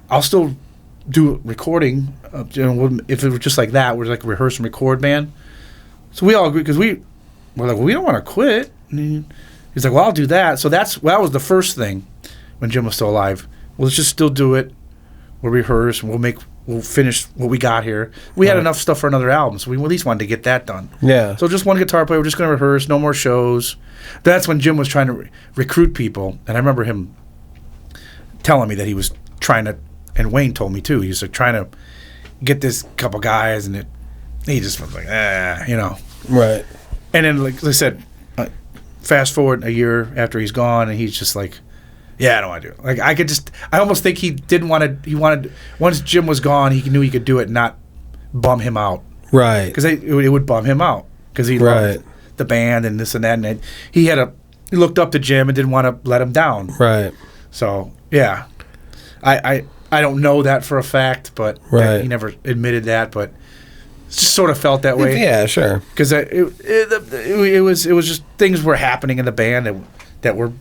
I'll still do recording. If it was just like that, we're like a rehearse and record band. So we all agreed because we're like, well, we don't want to quit. And he's like, well, I'll do that. So that was the first thing when Jim was still alive. Well, let's just still do it. We'll rehearse and we'll finish what we got here. We had enough stuff for another album, so we at least wanted to get that done. Yeah. So just one guitar player. We're just going to rehearse. No more shows. That's when Jim was trying to recruit people, and I remember him telling me that he was trying to, and Wayne told me too. He was like trying to get this couple guys, and he just was like, Right. And then, like I said, fast forward a year after he's gone, and he's just like, yeah, I don't want to do it. Like I almost think he didn't want to. He wanted, once Jim was gone, he knew he could do it and not bum him out. Right. Because it would bum him out because he loved the band and this and that, and he looked up to Jim and didn't want to let him down. Right. So yeah, I don't know that for a fact, but he never admitted that, but just sort of felt that way. Yeah, sure. Because it was just things were happening in the band that were,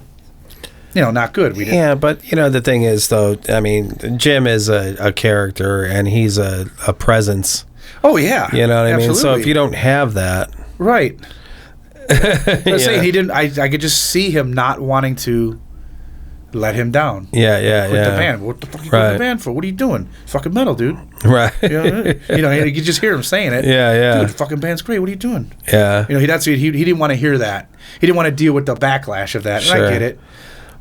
not good. But the thing is, though, I mean, Jim is a character and he's a presence. Oh yeah, you know what absolutely. I mean. So if you don't have that, right? I'm saying he didn't. I could just see him not wanting to let him down. Yeah. Quit the band. What the fuck you quit the band for? What are you doing? Fucking metal, dude. Right. You could just hear him saying it. Yeah. Dude, the fucking band's great. What are you doing? Yeah. He didn't want to hear that. He didn't want to deal with the backlash of that. Sure. And I get it.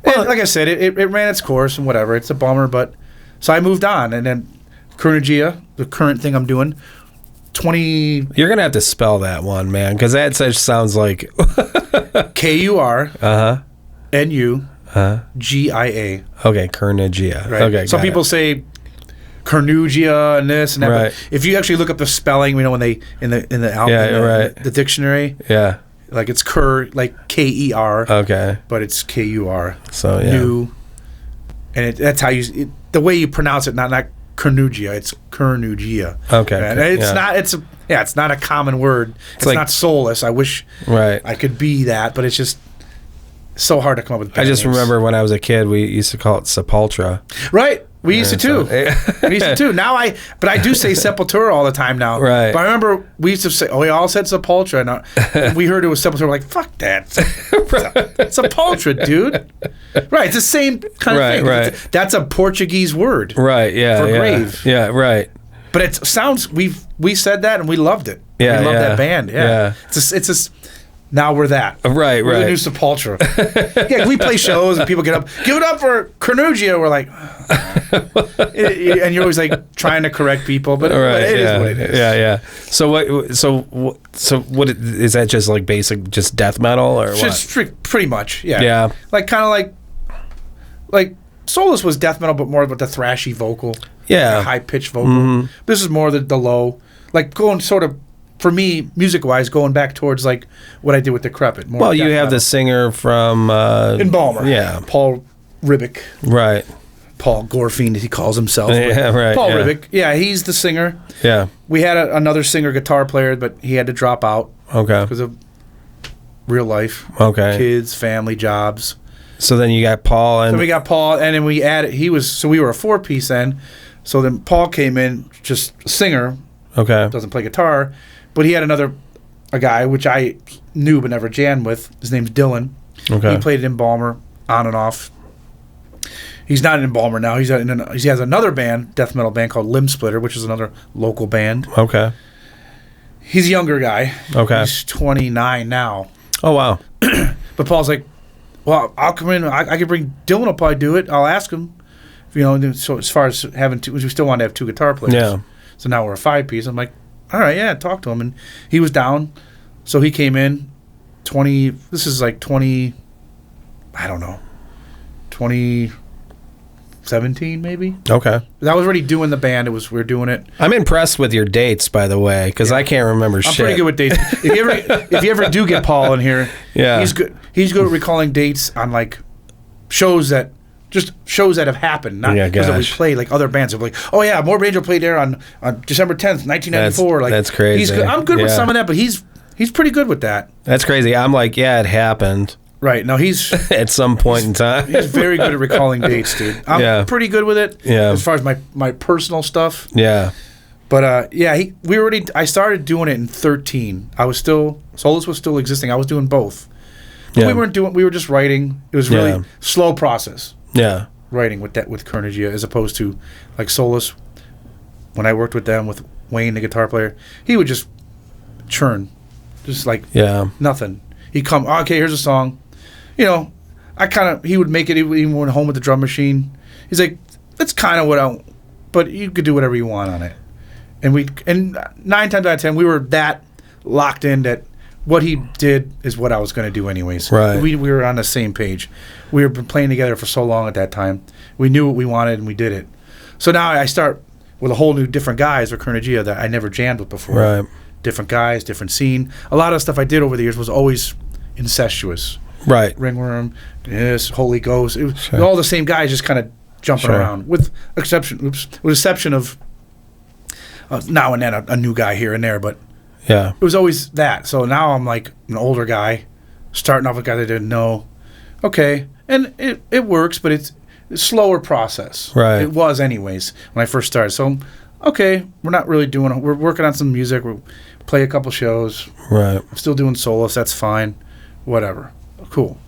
Well, like I said, it ran its course and whatever. It's a bummer, but so I moved on, and then Kurnugia, the current thing I'm doing, 20. You're gonna have to spell that one, man, because that sounds like Kurnugia. Okay, Kurnugia. Right. Okay. Some people say Kurnugia and this and that. Right. But if you actually look up the spelling, when they in the album, the dictionary. Yeah. Like it's like K-E-R. Okay. But it's K-U-R. So yeah. New. And that's how the way you pronounce it, not Kurnugia, it's Kurnugia. Okay. And it's not a common word. It's like, not soulless. I wish I could be that, but it's just so hard to come up with. I just remember when I was a kid, we used to call it Sepultura. Right. We used to too. We used to too. But I do say Sepultura all the time now. Right. But I remember we used to say, we all said Sepultura. And we heard it was Sepultura. We're like, fuck that. Sepultura, dude. Right. It's the same kind of thing. Right. That's a Portuguese word. Right. Yeah. For grave. Yeah. Right. But it sounds. We said that and we loved it. Yeah. We loved that band. Yeah. It's now we're that. Right. We're the new Sepultura. Yeah, we play shows and people get up. Give it up for Kurnugia. We're like, and you're always like trying to correct people, but it is what it is. Yeah. So what is that? Just like basic, just death metal or what? Pretty much. Yeah. Yeah. Like kind of like Solus was death metal, but more about the thrashy vocal. Yeah. Like high pitched vocal. Mm-hmm. This is more the low, like going sort of. For me, music-wise, going back towards like what I did with Decrepit. Well, you have metal. the singer from Embalmer. Yeah, Paul Ribic. Right. Paul Gorfiend, as he calls himself. Yeah, right. Paul Ribic. Yeah, he's the singer. Yeah. We had another singer, guitar player, but he had to drop out. Okay. Because of real life. Okay. Kids, family, jobs. So then you got Paul, and so we got Paul, and then we added. So we were a 4-piece then. So then Paul came in, just a singer. Okay. Doesn't play guitar. But he had a guy, which I knew but never jammed with. His name's Dylan. Okay. He played at Embalmer on and off. He's not an Embalmer now. He has another band, death metal band called Limb Splitter, which is another local band. Okay. He's a younger guy. Okay. He's 29 now. Oh, wow. But Paul's like, well, I'll come in. I can bring Dylan. Will probably do it. I'll ask him. So as far as having two, we still want to have 2 guitar players. Yeah. So now we're a 5-piece. I'm like, all right, yeah, talk to him. And he was down. So he came in this is like 20, I don't know, 2017 maybe. Okay. I was already doing the band. We were doing it. I'm impressed with your dates, by the way, because I can't remember shit. I'm pretty good with dates. If you ever do get Paul in here, he's good. He's good at recalling dates on like shows that just shows that have happened, not because we played like other bands. Of like, oh yeah, Morbid Angel played there on December 10th, 1994. That's crazy. I'm good with some of that, but he's pretty good with that. That's crazy. I'm like, yeah, it happened. Right. No, he's at some point in time. He's very good at recalling dates, dude. I'm pretty good with it. Yeah. As far as my personal stuff. Yeah. But I started doing it in 13. I was still Solus was still existing. I was doing both. But we were just writing. It was really slow process. Yeah. Writing with Kurnugia as opposed to like Solus. When I worked with them with Wayne, the guitar player, he would just churn. Just like nothing. He'd come, okay, here's a song. You know, he would make it even when home with the drum machine. He's like, that's kind of but you could do whatever you want on it. And 9 times out of 10, we were that locked in that what he did is what I was going to do anyways. Right. We were on the same page. We were playing together for so long at that time. We knew what we wanted and we did it. So now I start with a whole new different guys for Kurnugia that I never jammed with before. Right. Different guys, different scene. A lot of the stuff I did over the years was always incestuous. Right. Ringworm, Holy Ghost. It was all the same guys just kind of jumping around with exception of now and then a new guy here and there, but it was always that. So now I'm like an older guy starting off with guys I didn't know. Okay. And it works, but it's a slower process. Right. It was anyways when I first started. So okay, we're working on some music. We'll play a couple shows. Right. I'm still doing solos. That's fine. Whatever. Cool.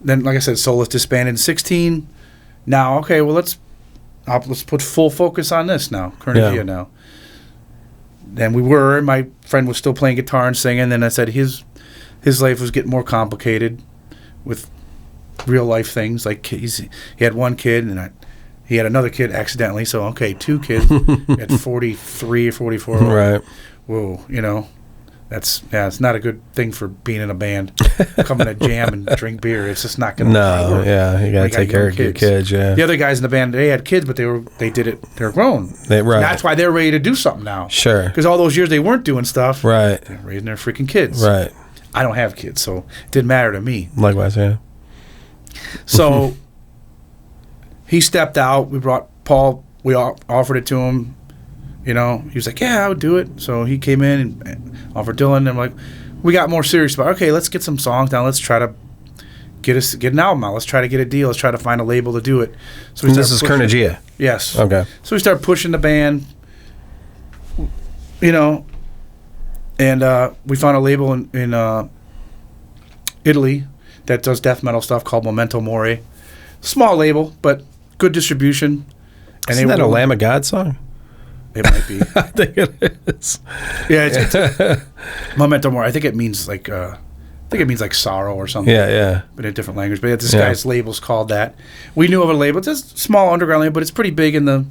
Then, like I said, Solus disbanded in 16. Now, okay, well, let's put full focus on this now. Kurnugia now. Then my friend was still playing guitar and singing. Then I said his life was getting more complicated with real life things. Like he had one kid and he had another kid accidentally. So, okay, 2 kids at 43 or 44. Right. Whoa, you know. It's not a good thing for being in a band. Come to jam and drink beer. It's just not going to work. You got to take care of your kids. Yeah. The other guys in the band, they had kids, but they did it. They're grown. Right. That's why they're ready to do something now. Sure. Because all those years they weren't doing stuff. Right. They're raising their freaking kids. Right. I don't have kids, so it didn't matter to me. Likewise, yeah. So he stepped out. We brought Paul. We offered it to him. You know, he was like, yeah, I would do it. So he came in and offered Dylan. And I'm like, we got more serious about, okay, let's get some songs down. Let's try to get an album out. Let's try to get a deal. Let's try to find a label to do it. So this is Kurnugia? Yes. Okay. So we started pushing the band, you know, and we found a label in Italy that does death metal stuff called Memento Mori. Small label, but good distribution. And Isn't that a Lamb of God song? It might be. I think it is. Yeah, it's Memento Mori. I think it means like sorrow or something. Yeah. But in a different language. But this guy's label's called that. We knew of a label. It's a small underground label, but it's pretty big in the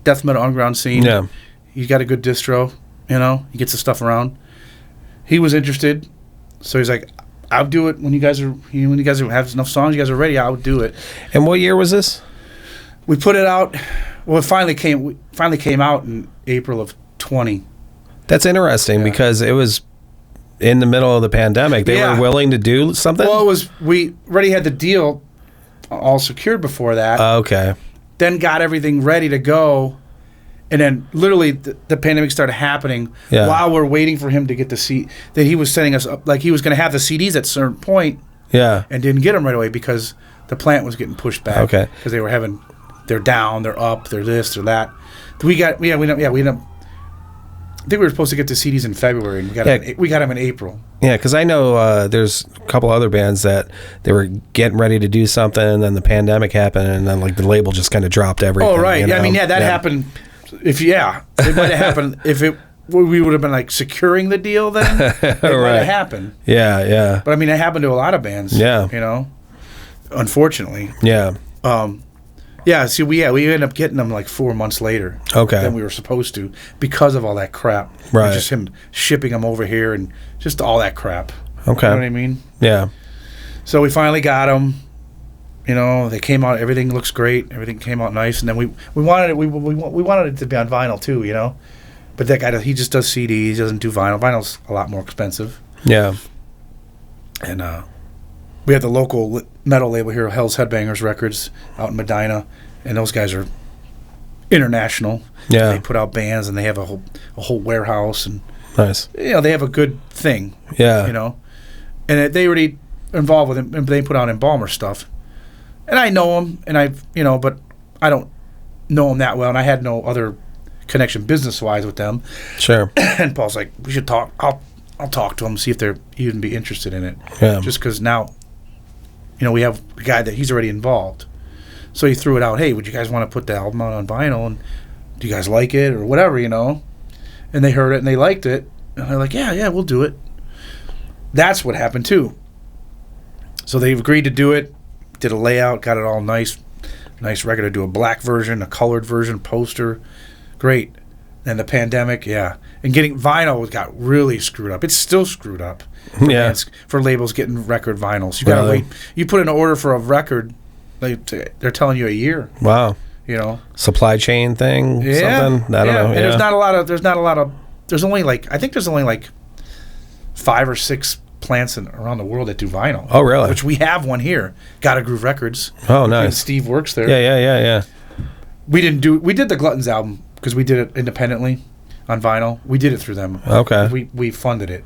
death metal underground scene. Yeah. He's got a good distro, you know. He gets the stuff around. He was interested, so he's like, "I'll do it when you guys have enough songs. You guys are ready. I'll do it." And what year was this? We put it out. Well, it finally came out in April of 20. That's interesting because it was in the middle of the pandemic. They were willing to do something? Well, we already had the deal all secured before that. Okay. Then got everything ready to go. And then literally the pandemic started happening while we're waiting for him to get the CD. That he was setting us up, like he was going to have the CDs at a certain point. Yeah. And didn't get them right away because the plant was getting pushed back. Okay. Because they're down, they're up, they're this, they're that. We ended up, I think we were supposed to get the CDs in February, and we got them in April. Yeah, because I know there's a couple other bands that they were getting ready to do something, and then the pandemic happened, and then like the label just kind of dropped everything. Oh, right. You know? I mean, that happened. It might have happened if we would have been like securing the deal then. It might have happened. Yeah. But I mean, it happened to a lot of bands. Yeah. You know, unfortunately. Yeah. See, we ended up getting them like 4 months later than we were supposed to because of all that crap. Right. And just him shipping them over here and just all that crap. Okay. You know what I mean? Yeah. So we finally got them. You know, they came out. Everything looks great. Everything came out nice. And then we wanted it. We wanted it to be on vinyl too. You know, but that guy he just does CDs. He doesn't do vinyl. Vinyl's a lot more expensive. Yeah. And we have the local metal label here, Hell's Headbangers Records, out in Medina, and those guys are international. Yeah. They put out bands, and they have a whole warehouse, and nice. They have a good thing. Yeah. And they already are involved with it, and they put out Embalmer stuff. And I know them, and but I don't know them that well, and I had no other connection business-wise with them. Sure. And Paul's like, we should talk. I'll talk to them, see if they're even be interested in it. Yeah. Just because now, we have a guy that he's already involved. So he threw it out, hey, would you guys want to put the album out on vinyl, and do you guys like it, or whatever, And they heard it, and they liked it. And they're like, yeah, we'll do it. That's what happened, too. So they've agreed to do it, did a layout, got it all nice record to do a black version, a colored version, poster. Great. And the pandemic, yeah. And getting vinyl got really screwed up. It's still screwed up. For labels getting record vinyls. You got to wait. You put an order for a record, they're telling you a year. Wow. Supply chain thing? Yeah. Something? I don't know. And there's not a lot of, there's only I think there's only 5 or 6 plants around the world that do vinyl. Oh, really? Which we have one here. Gotta Groove Records. Oh, nice. Steve works there. Yeah. We did the Gluttons album because we did it independently on vinyl. We did it through them. Okay. We funded it.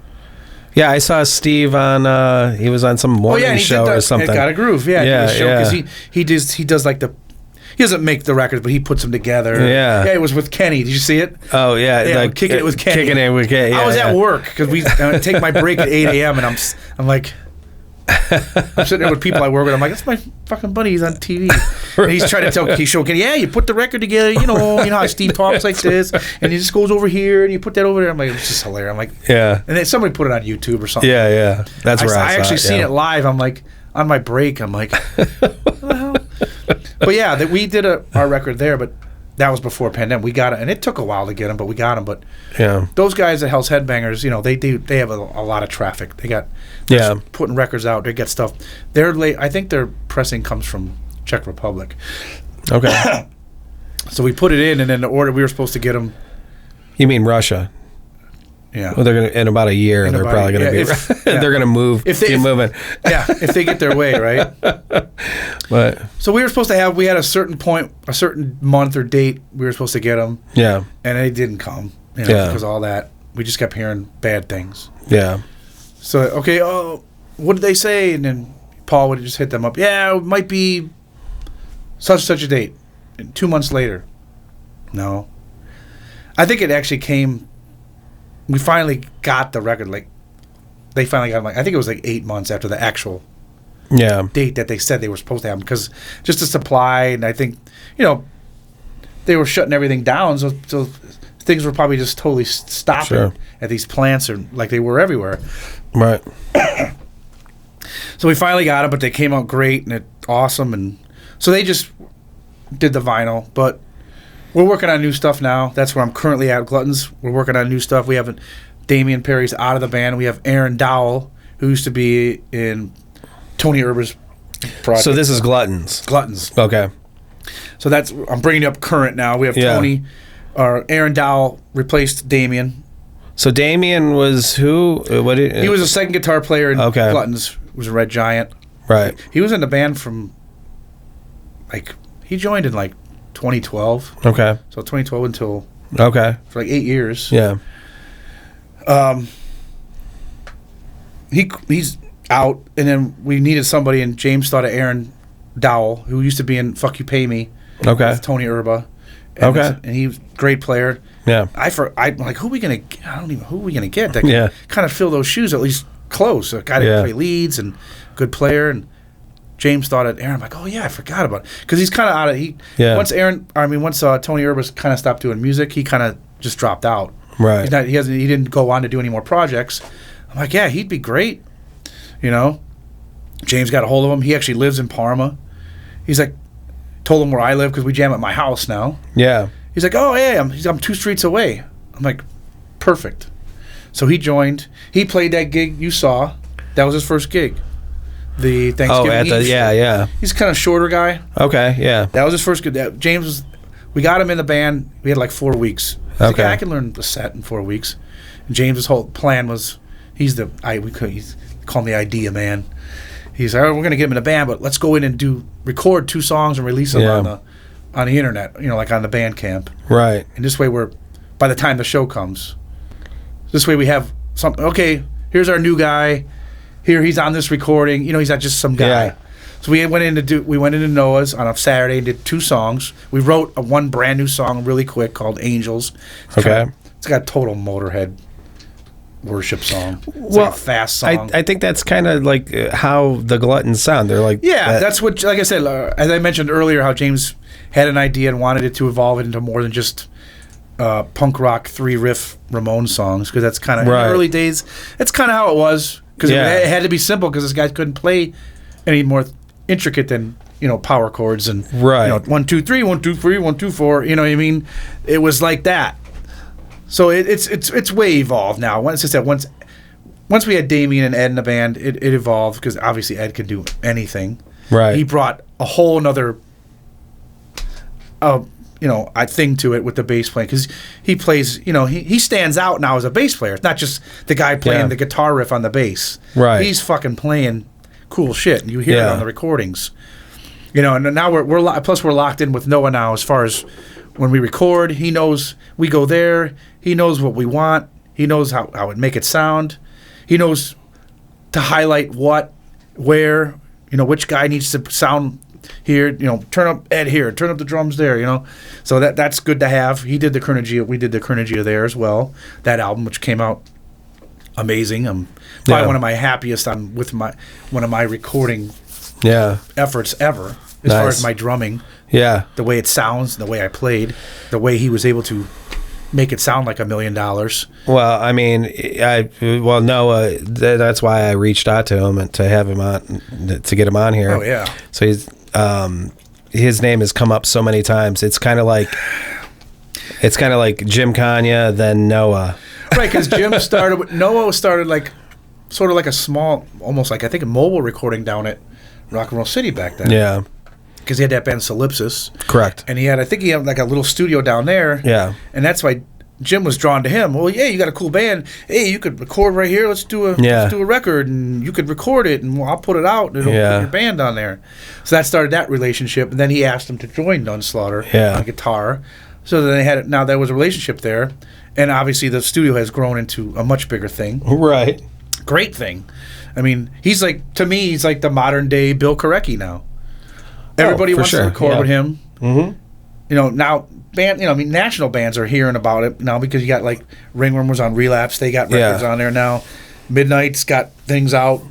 Yeah, I saw Steve on. He was on some morning show or something. Gotta Groove. Yeah. Because he does he doesn't make the records, but he puts them together. Yeah. Yeah, it was with Kenny. Did you see it? Oh, yeah. Yeah, Kicking It With Kenny. Kicking It With Kenny. Yeah, I was at work because I take my break at 8 a.m. and I'm like, I'm sitting there with people I work with. I'm like, that's my fucking buddy. He's on TV. And he's trying to show Kenny, you put the record together. You know how Steve talks like this, and he just goes over here and you put that over there. I'm like, it's just hilarious. I'm like, yeah. And then somebody put it on YouTube or something. Yeah. That's where I actually seen it live. I'm like, on my break. I'm like, what the hell? But yeah, we did our record there, but that was before pandemic. We got it, and it took a while to get them, but we got them. But those guys at Hell's Headbangers, they have a lot of traffic. They got putting records out. They get stuff. I think their pressing comes from Czech Republic. Okay. So we put it in, and then the order we were supposed to get them. You mean Russia? Yeah. Well, they're gonna in about a year. They're probably gonna be. They're gonna move. Keep moving. Yeah, if they get their way, right? But so we were supposed to we had a certain point, a certain month or date we were supposed to get them. Yeah. And they didn't come. Because of all that, we just kept hearing bad things. Yeah. So okay, what did they say? And then Paul would just hit them up. Yeah, it might be such a date. And 2 months later, no. I think it actually came. We finally got the record. They finally got I think it was 8 months after the actual date that they said they were supposed to have them, because just the supply, and I think they were shutting everything down, so things were probably just totally stopping at these plants, or like they were everywhere. Right. So we finally got them, but they came out great and awesome, and so they just did the vinyl, but. We're working on new stuff now. That's where I'm currently at Gluttons. We're working on new stuff. We have Damian Perry's out of the band. We have Aaron Dowell, who used to be in Tony Erber's project. So this is Gluttons. Gluttons. Okay. So I'm bringing it up current now. We have Tony, or Aaron Dowell replaced Damian. So Damian was who? He was a second guitar player in Gluttons. He was a Red Giant. Right. He was in the band from, he joined in 2012. Okay. So 2012 until for 8 years. Yeah. He's out, and then we needed somebody, and James thought of Aaron Dowell, who used to be in Fuck You Pay Me. Okay. With Tony Erba. And he was a great player. Yeah. I'm like, who are we gonna get that can kind of fill those shoes, at least close. A guy that can play leads and good player. And James thought of Aaron. I'm like, oh yeah, I forgot about it, because he's kind of out of once Tony Erba kind of stopped doing music, he kind of just dropped out. Right. He didn't go on to do any more projects. I'm like, yeah, he'd be great. James got a hold of him. He actually lives in Parma. He's like, told him where I live, because we jam at my house now. Yeah. He's like, oh yeah, I'm 2 streets away. I'm like, perfect. So he joined. He played that gig you saw. That was his first gig. The Thanksgiving Eve. He's kind of shorter guy. Okay, yeah. That was his first good. We got him in the band. We had 4 weeks. He's like, I can learn the set in 4 weeks. And James's whole plan was, we call him the idea man. he's like, we're going to get him in a band, but let's go in and record 2 songs and release them on the internet, like on the Bandcamp. Right. And this way by the time the show comes, this way we have something. Okay, here's our new guy. Here he's on this recording. He's not just some guy. Yeah. So we went into Noah's on a Saturday and did 2 songs. We wrote one brand new song really quick called Angels. It's got a total Motorhead worship song. It's like a fast song. I think that's kind of like how the Gluttons sound. They're like that's what, like I said, as I mentioned earlier, how James had an idea and wanted it to evolve it into more than just punk rock 3-riff Ramones songs, because that's kind of in the early days. That's kind of how it was, because it had to be simple because this guy couldn't play any more intricate than power chords and 1 2 3 1 2 3 1 2 4. You know what I mean? It was like that. So it's way evolved now. Once we had Damien and Ed in the band, it evolved, because obviously Ed can do anything. Right. He brought a whole nother thing to it with the bass playing, because he plays, he stands out now as a bass player. It's not just the guy playing the guitar riff on the bass. Right. He's fucking playing cool shit, and you hear it on the recordings. And now we're locked in with Noah now, as far as when we record. He knows we go there. He knows what we want. He knows how it make it sound. He knows to highlight what, where, which guy needs to sound here. Turn up Ed here, turn up the drums there. So that's good to have. He did the Kurnugia. We did the Kurnugia there as well. That album, which came out amazing. Probably one of my happiest. I'm with one of my recording efforts ever, as far as my drumming. Yeah. The way it sounds, the way I played, the way he was able to make it sound like $1 million. Well, I mean, Noah, that's why I reached out to him and to have him on, to get him on here. Oh, yeah. So his name has come up so many times. It's kind of like Jim Kanya, then Noah. Right, because Noah started like sort of like a small, almost like, I think, a mobile recording down at Rock and Roll City back then. Yeah. Because he had that band Solipsis. Correct. And I think he had like a little studio down there. Yeah. And that's why Jim was drawn to him. Well, yeah, you got a cool band. Hey, you could record right here. Let's do a record, and you could record it, and I'll put it out, and it'll put your band on there. So that started that relationship, and then he asked him to join Dunslaughter on guitar. So then now there was a relationship there, and obviously the studio has grown into a much bigger thing. Right. Great thing. I mean, to me, he's like the modern day Bill Korecki now. Everybody wants to record with him. Mm-hmm. Now national bands are hearing about it now, because you got like Ringworm was on Relapse. They got records on there now. Midnight's got things out.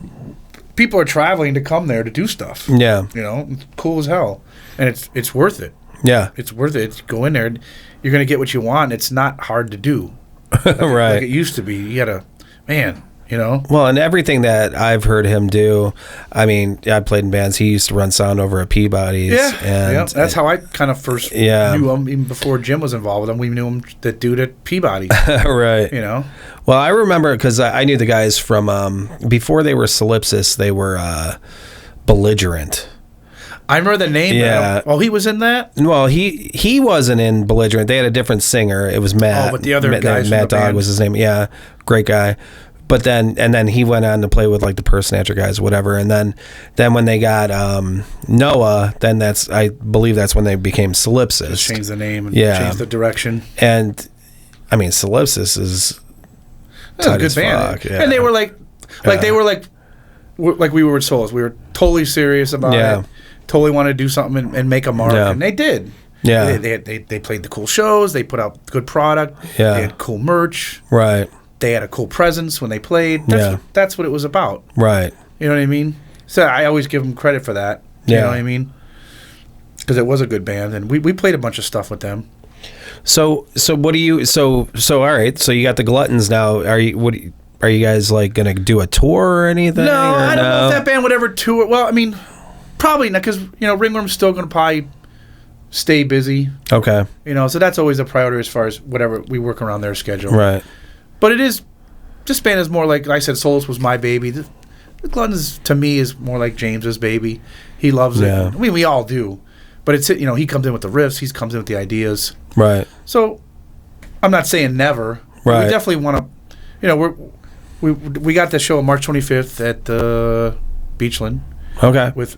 People are traveling to come there to do stuff. Yeah. It's cool as hell, and it's worth it. Yeah. It's worth it. Go in there, and you're gonna get what you want. It's not hard to do. Like it used to be. You gotta, man. Well, and everything that I've heard him do, I mean, I played in bands. He used to run sound over at Peabody's. Yeah, that's how I kind of first knew him. Even before Jim was involved with him, we knew him, that dude at Peabody's. Right. Well, I remember, because I knew the guys from, before they were Solipsis, they were Belligerent. I remember the name. Yeah. Oh, he was in that? Well, he wasn't in Belligerent. They had a different singer. It was Matt. Oh, but the other guys Matt Dog band. was his name. Yeah, great guy. But then he went on to play with like the Purse Snatcher guys, whatever. And then when they got Noah, then I believe that's when they became Solipsis. Just changed the name and changed the direction. And I mean, Solipsis is a good band. Yeah. And they were like they were like we were with Souls. We were totally serious about it. Totally wanted to do something and make a mark, and they did. Yeah, they played the cool shows. They put out good product. Yeah, they had cool merch. Right. They had a cool presence when they played. That's what it was about. Right. You know what I mean? So I always give them credit for that. You know what I mean? Because it was a good band, and we played a bunch of stuff with them. So what do you? So all right. So you got the Gluttons now. Are you guys like gonna do a tour or anything? No, I don't know if that band would ever tour. Well, I mean, probably not, because Ringworm's still gonna probably stay busy. Okay. So that's always a priority as far as whatever we work around their schedule. Right. But this band is more like I said, Solus was my baby. The Gluttons, to me, is more like James's baby. He loves it. I mean, we all do. But it's, he comes in with the riffs. He comes in with the ideas. Right. So I'm not saying never. Right. We definitely want to, we got the show on March 25th at Beachland. Okay. With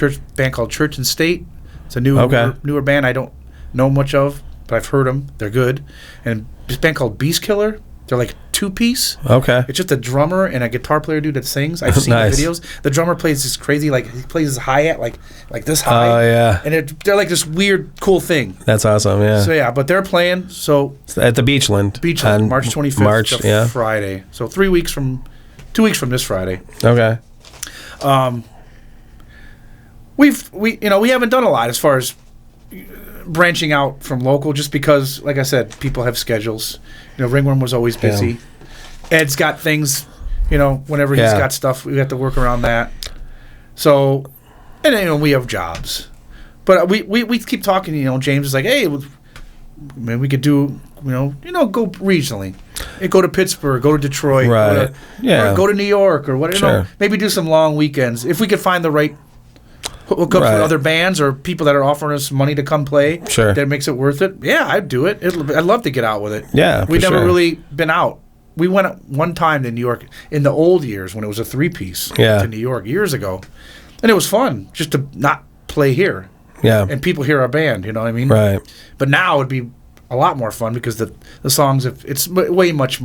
a band called Church and State. It's a newer band I don't know much of, but I've heard them. They're good. And this band called Beast Killer. They're like 2-piece. Okay. It's just a drummer and a guitar player dude that sings. I've seen the videos. The drummer plays this crazy, like he plays his hi-hat like this high. Oh, yeah. And they're like this weird, cool thing. That's awesome, yeah. So, yeah, but they're playing. So at the Beachland. Beachland, March 25th to Friday. So 2 weeks from this Friday. Okay. We haven't done a lot as far as branching out from local, just because, like I said, people have schedules. Ringworm was always busy. Yeah. Ed's got things, whenever he's got stuff, we have to work around that. So, and then we have jobs, but we keep talking. James is like, hey, maybe we could do, go regionally, go to Pittsburgh, go to Detroit, right? Or go to New York or whatever. Sure. Maybe do some long weekends if we could find the right. Hook up with other bands or people that are offering us money to come play. Sure. That makes it worth it. Yeah, I'd do it. I'd love to get out with it. Yeah, we've never really been out. We went one time to New York in the old years when it was a 3-piece to New York years ago. And it was fun just to not play here. Yeah. And people hear our band, you know what I mean? Right. But now it'd be a lot more fun because the songs, it's way much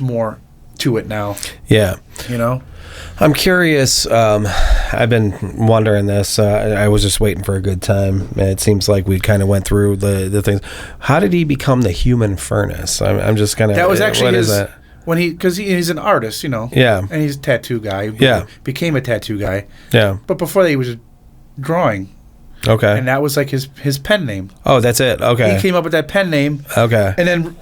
more to it now. Yeah. I'm curious. I've been wondering this. I was just waiting for a good time. It seems like we kind of went through the things. How did he become the Human Furnace? I'm just kind of. That was actually what is that? When because he's an artist, Yeah. And he's a tattoo guy. Became a tattoo guy. Yeah. But before that, he was drawing. Okay. And that was like his pen name. Oh, that's it. Okay. He came up with that pen name. Okay. And then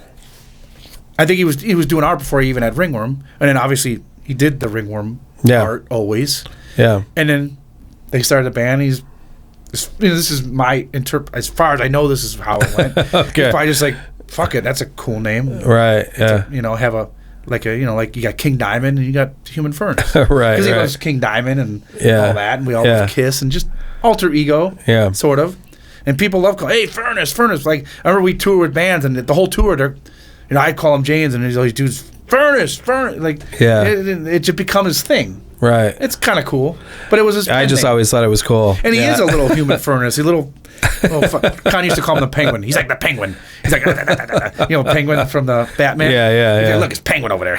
I think he was doing art before he even had Ringworm, and then obviously he did the Ringworm art always. Yeah. And then they started a band. This is my as far as I know, this is how it went. Okay. He's probably just like, fuck it, that's a cool name. Right. Yeah. Have like you got King Diamond and you got Human Furnace. Right. Because he loves King Diamond and all that, and we all love Kiss and just alter ego. Yeah. Sort of. And people love calling, hey, Furnace. Like, I remember we toured with bands, and the whole tour, they're, I'd call him James, and he's always dudes, Furnace. Like, it just become his thing. Right. It's kind of cool, but it was his. I just always thought it was cool. And he is a little Human Furnace. Con used to call him the Penguin. He's like the Penguin. He's like, Penguin from the Batman. Yeah. He's like, look, it's Penguin over there.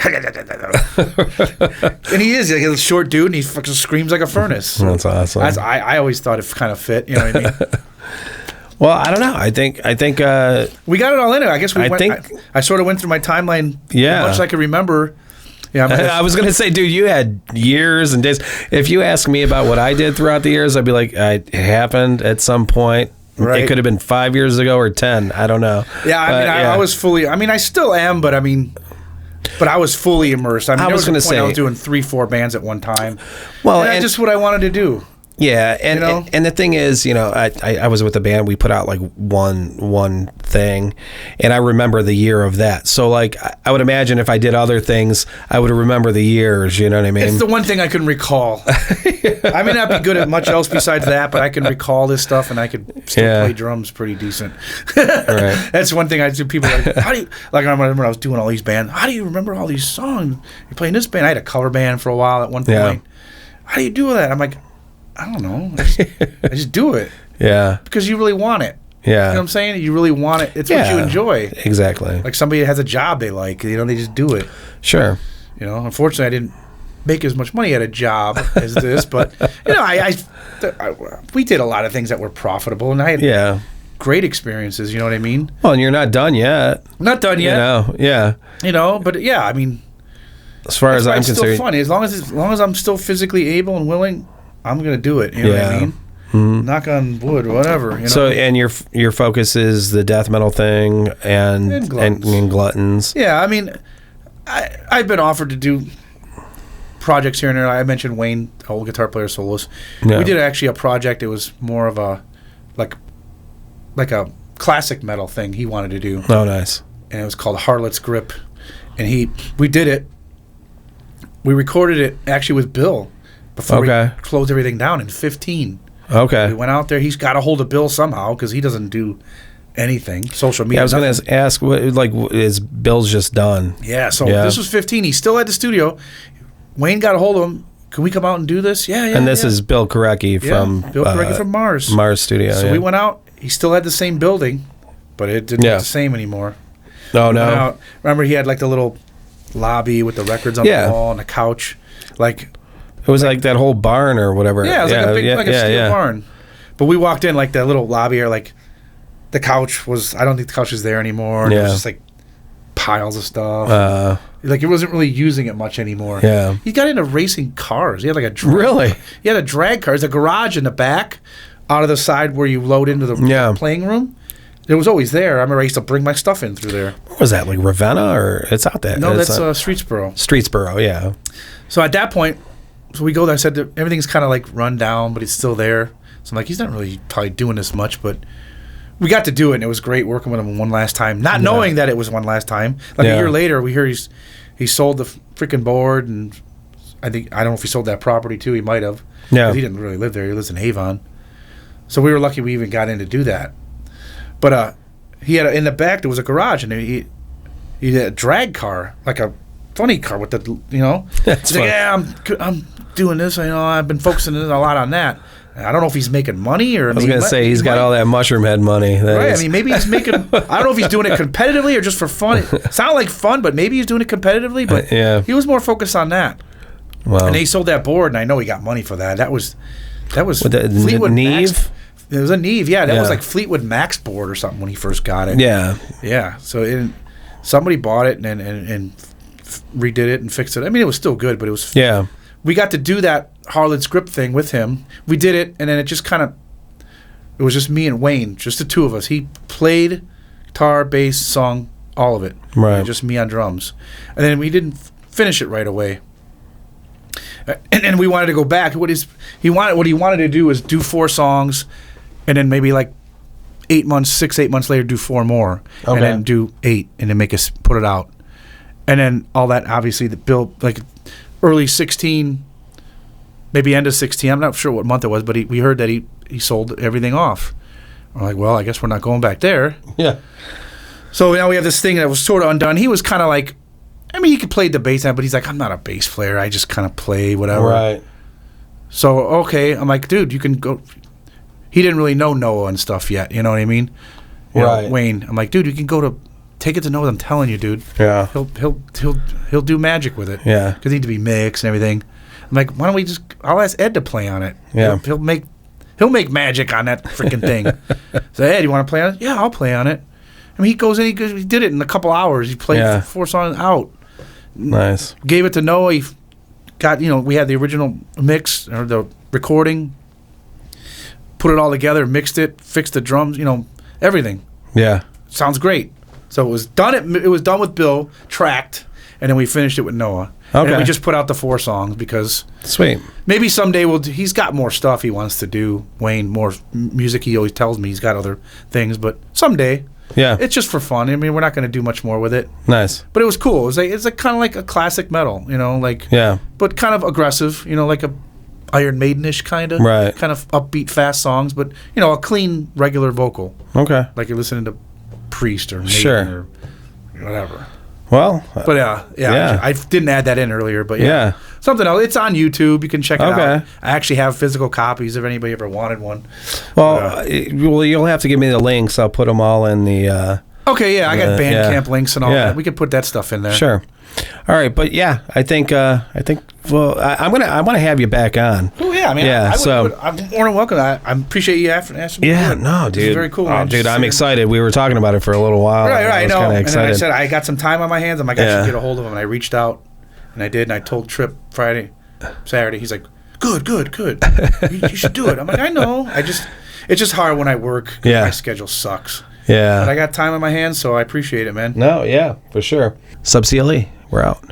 And he is. He's a short dude, and he fucking screams like a furnace. That's awesome. I always thought it kind of fit. You know what I mean? Well, I don't know. I think we got it all in it. I guess I sort of went through my timeline. Yeah. As much as I could remember. Yeah, I was going to say, dude, you had years and days. If you ask me about what I did throughout the years, I'd be like, it happened at some point. Right. It could have been 5 years ago or 10. I don't know. Yeah, I was fully. I still am, but I was fully immersed. I was going to say I was doing 3-4 bands at one time. Well, and that's just what I wanted to do. Yeah, and the thing is, I was with a band. We put out like one thing, and I remember the year of that. So like, I would imagine if I did other things, I would remember the years. You know what I mean? It's the one thing I can recall. I may not be good at much else besides that, but I can recall this stuff, and I could still play drums pretty decent. Right. That's one thing I do. People are like, how do you? Like I remember I was doing all these bands. How do you remember all these songs? You're playing this band. I had a cover band for a while at one point. Yeah. How do you do that? I'm like, I don't know. I just do it. Yeah. Because you really want it. Yeah. You know what I'm saying? You really want it. It's what you enjoy. Exactly. Like somebody that has a job they like, they just do it. Sure. Unfortunately, I didn't make as much money at a job as this, but, we did a lot of things that were profitable, and I had great experiences, you know what I mean? Well, and you're not done yet. Not done yet. But yeah, as far as I'm concerned. It's still funny. As long as I'm still physically able and willing, I'm going to do it. You know what I mean? Mm-hmm. Knock on wood, whatever. So, and your focus is the death metal thing and Gluttons. Yeah, I've been offered to do projects here and there. I mentioned Wayne, old guitar player, soloist. Yeah. We did actually a project. It was more of a like a classic metal thing he wanted to do. Oh, nice. And it was called Harlot's Grip. And we did it. We recorded it actually with Bill. Before we closed everything down in 2015. Okay. We went out there. He's got a hold of Bill somehow because he doesn't do anything. Social media. Yeah, I was going to ask, is Bill's just done? Yeah, so this was 2015. He's still at the studio. Wayne got a hold of him can we come out and do this? Yeah, yeah. And this is Bill Korecki from Bill Korecki from Mars. Mars Studio. So we went out. He still had the same building, but it didn't look the same anymore. Oh, no. Remember, he had like the little lobby with the records on the wall and a couch. Like it was like that whole barn or whatever. Yeah, it was like a big steel barn. But we walked in like that little lobby, or like the couch was. I don't think the couch is there anymore. Yeah. It was just like piles of stuff. Like he wasn't really using it much anymore. Yeah. He got into racing cars. He had like a He had a drag car. There's a garage in the back, out of the side where you load into the playing room. It was always there. I remember I used to bring my stuff in through there. What was that, like Ravenna, or it's out there? No, that's Streetsboro. Streetsboro, yeah. So at that point, we go there. I said that everything's kind of like run down, but it's still there. So I'm like, he's not really probably doing this much, but we got to do it, and it was great working with him one last time, not knowing that it was one last time. Like a year later, we hear he sold the freaking board, and I don't know if he sold that property too. He might have. Yeah. He didn't really live there. He lives in Avon. So we were lucky we even got in to do that. But he had in the back there was a garage, and he had a drag car, like a funny car with the That's he's like, yeah, I'm doing this. I've been focusing a lot on that. I don't know if he's making money or. I was going to say he's got all that mushroom head money. Right. I mean, maybe he's making. I don't know if he's doing it competitively or just for fun. It sounded like fun, but maybe he's doing it competitively. But he was more focused on that. Wow. And he sold that board, and I know he got money for that. That was Fleetwood Max. It was a Neve, yeah. That was like Fleetwood Max board or something when he first got it. Yeah. Yeah. So somebody bought it and redid it and fixed it. I mean, it was still good, but it was. Yeah. We got to do that Harlan script thing with him. We did it, and then it just kind of. It was just me and Wayne, just the two of us. He played guitar, bass, sung, all of it. Right. And just me on drums, and then we didn't finish it right away. And then we wanted to go back. What he wanted to do was do 4 songs. And then maybe like 8 months later, do 4 more, and then do 8, and then put it out, and then all that. Obviously, the Bill like early 16, maybe end of 16. I'm not sure what month it was, but we heard that he sold everything off. We're like, well, I guess we're not going back there. Yeah. So now we have this thing that was sort of undone. He was kind of like, I mean, he could play the bass, but he's like, I'm not a bass player. I just kind of play whatever. Right. So okay, I'm like, dude, you can go. He didn't really know Noah and stuff yet, you know what I mean? Wayne. I'm like, dude, you can take it to Noah. I'm telling you, dude. Yeah. He'll do magic with it. Yeah. Because he need to be mixed and everything. I'm like, why don't we I'll ask Ed to play on it. Yeah. He'll make magic on that freaking thing. So Ed, you want to play on it? Yeah, I'll play on it. I mean, he goes in, he did it in a couple hours. He played 4 songs out. Nice. Gave it to Noah. He got, we had the original mix or the recording. Put it all together, mixed it, fixed the drums, everything. Yeah. Sounds great. So it was done. It was done with Bill, tracked, and then we finished it with Noah. Okay. And we just put out the 4 songs because sweet. Maybe someday he's got more stuff he wants to do. Wayne, more music. He always tells me he's got other things, but someday. Yeah. It's just for fun. I mean, we're not going to do much more with it. Nice. But it was cool. It's like kind of like a classic metal, but kind of aggressive, like a Iron Maiden-ish kind of upbeat, fast songs, but a clean, regular vocal. Okay, like you're listening to Priest or Maiden or whatever. Well, but yeah, I didn't add that in earlier, but something else. It's on YouTube. You can check it out. I actually have physical copies if anybody ever wanted one. Well, you'll have to give me the links. I'll put them all in the. I got Bandcamp links and all that. We can put that stuff in there. Sure. All right, but I think well, I'm gonna have you back on. Oh yeah, I mean, I'm more than welcome. I appreciate you asking me. Yeah, no, dude, it's very cool. Oh, dude, I'm excited. We were talking about it for a little while. Right, I know. And then I said I got some time on my hands. I'm like, I should get a hold of him. And I reached out, and I did. And I told Tripp Saturday. He's like, good. You should do it. I'm like, I know. It's just hard when I work. Yeah, my schedule sucks. Yeah, but I got time on my hands, so I appreciate it, man. No, yeah, for sure. Sub CLE, we're out.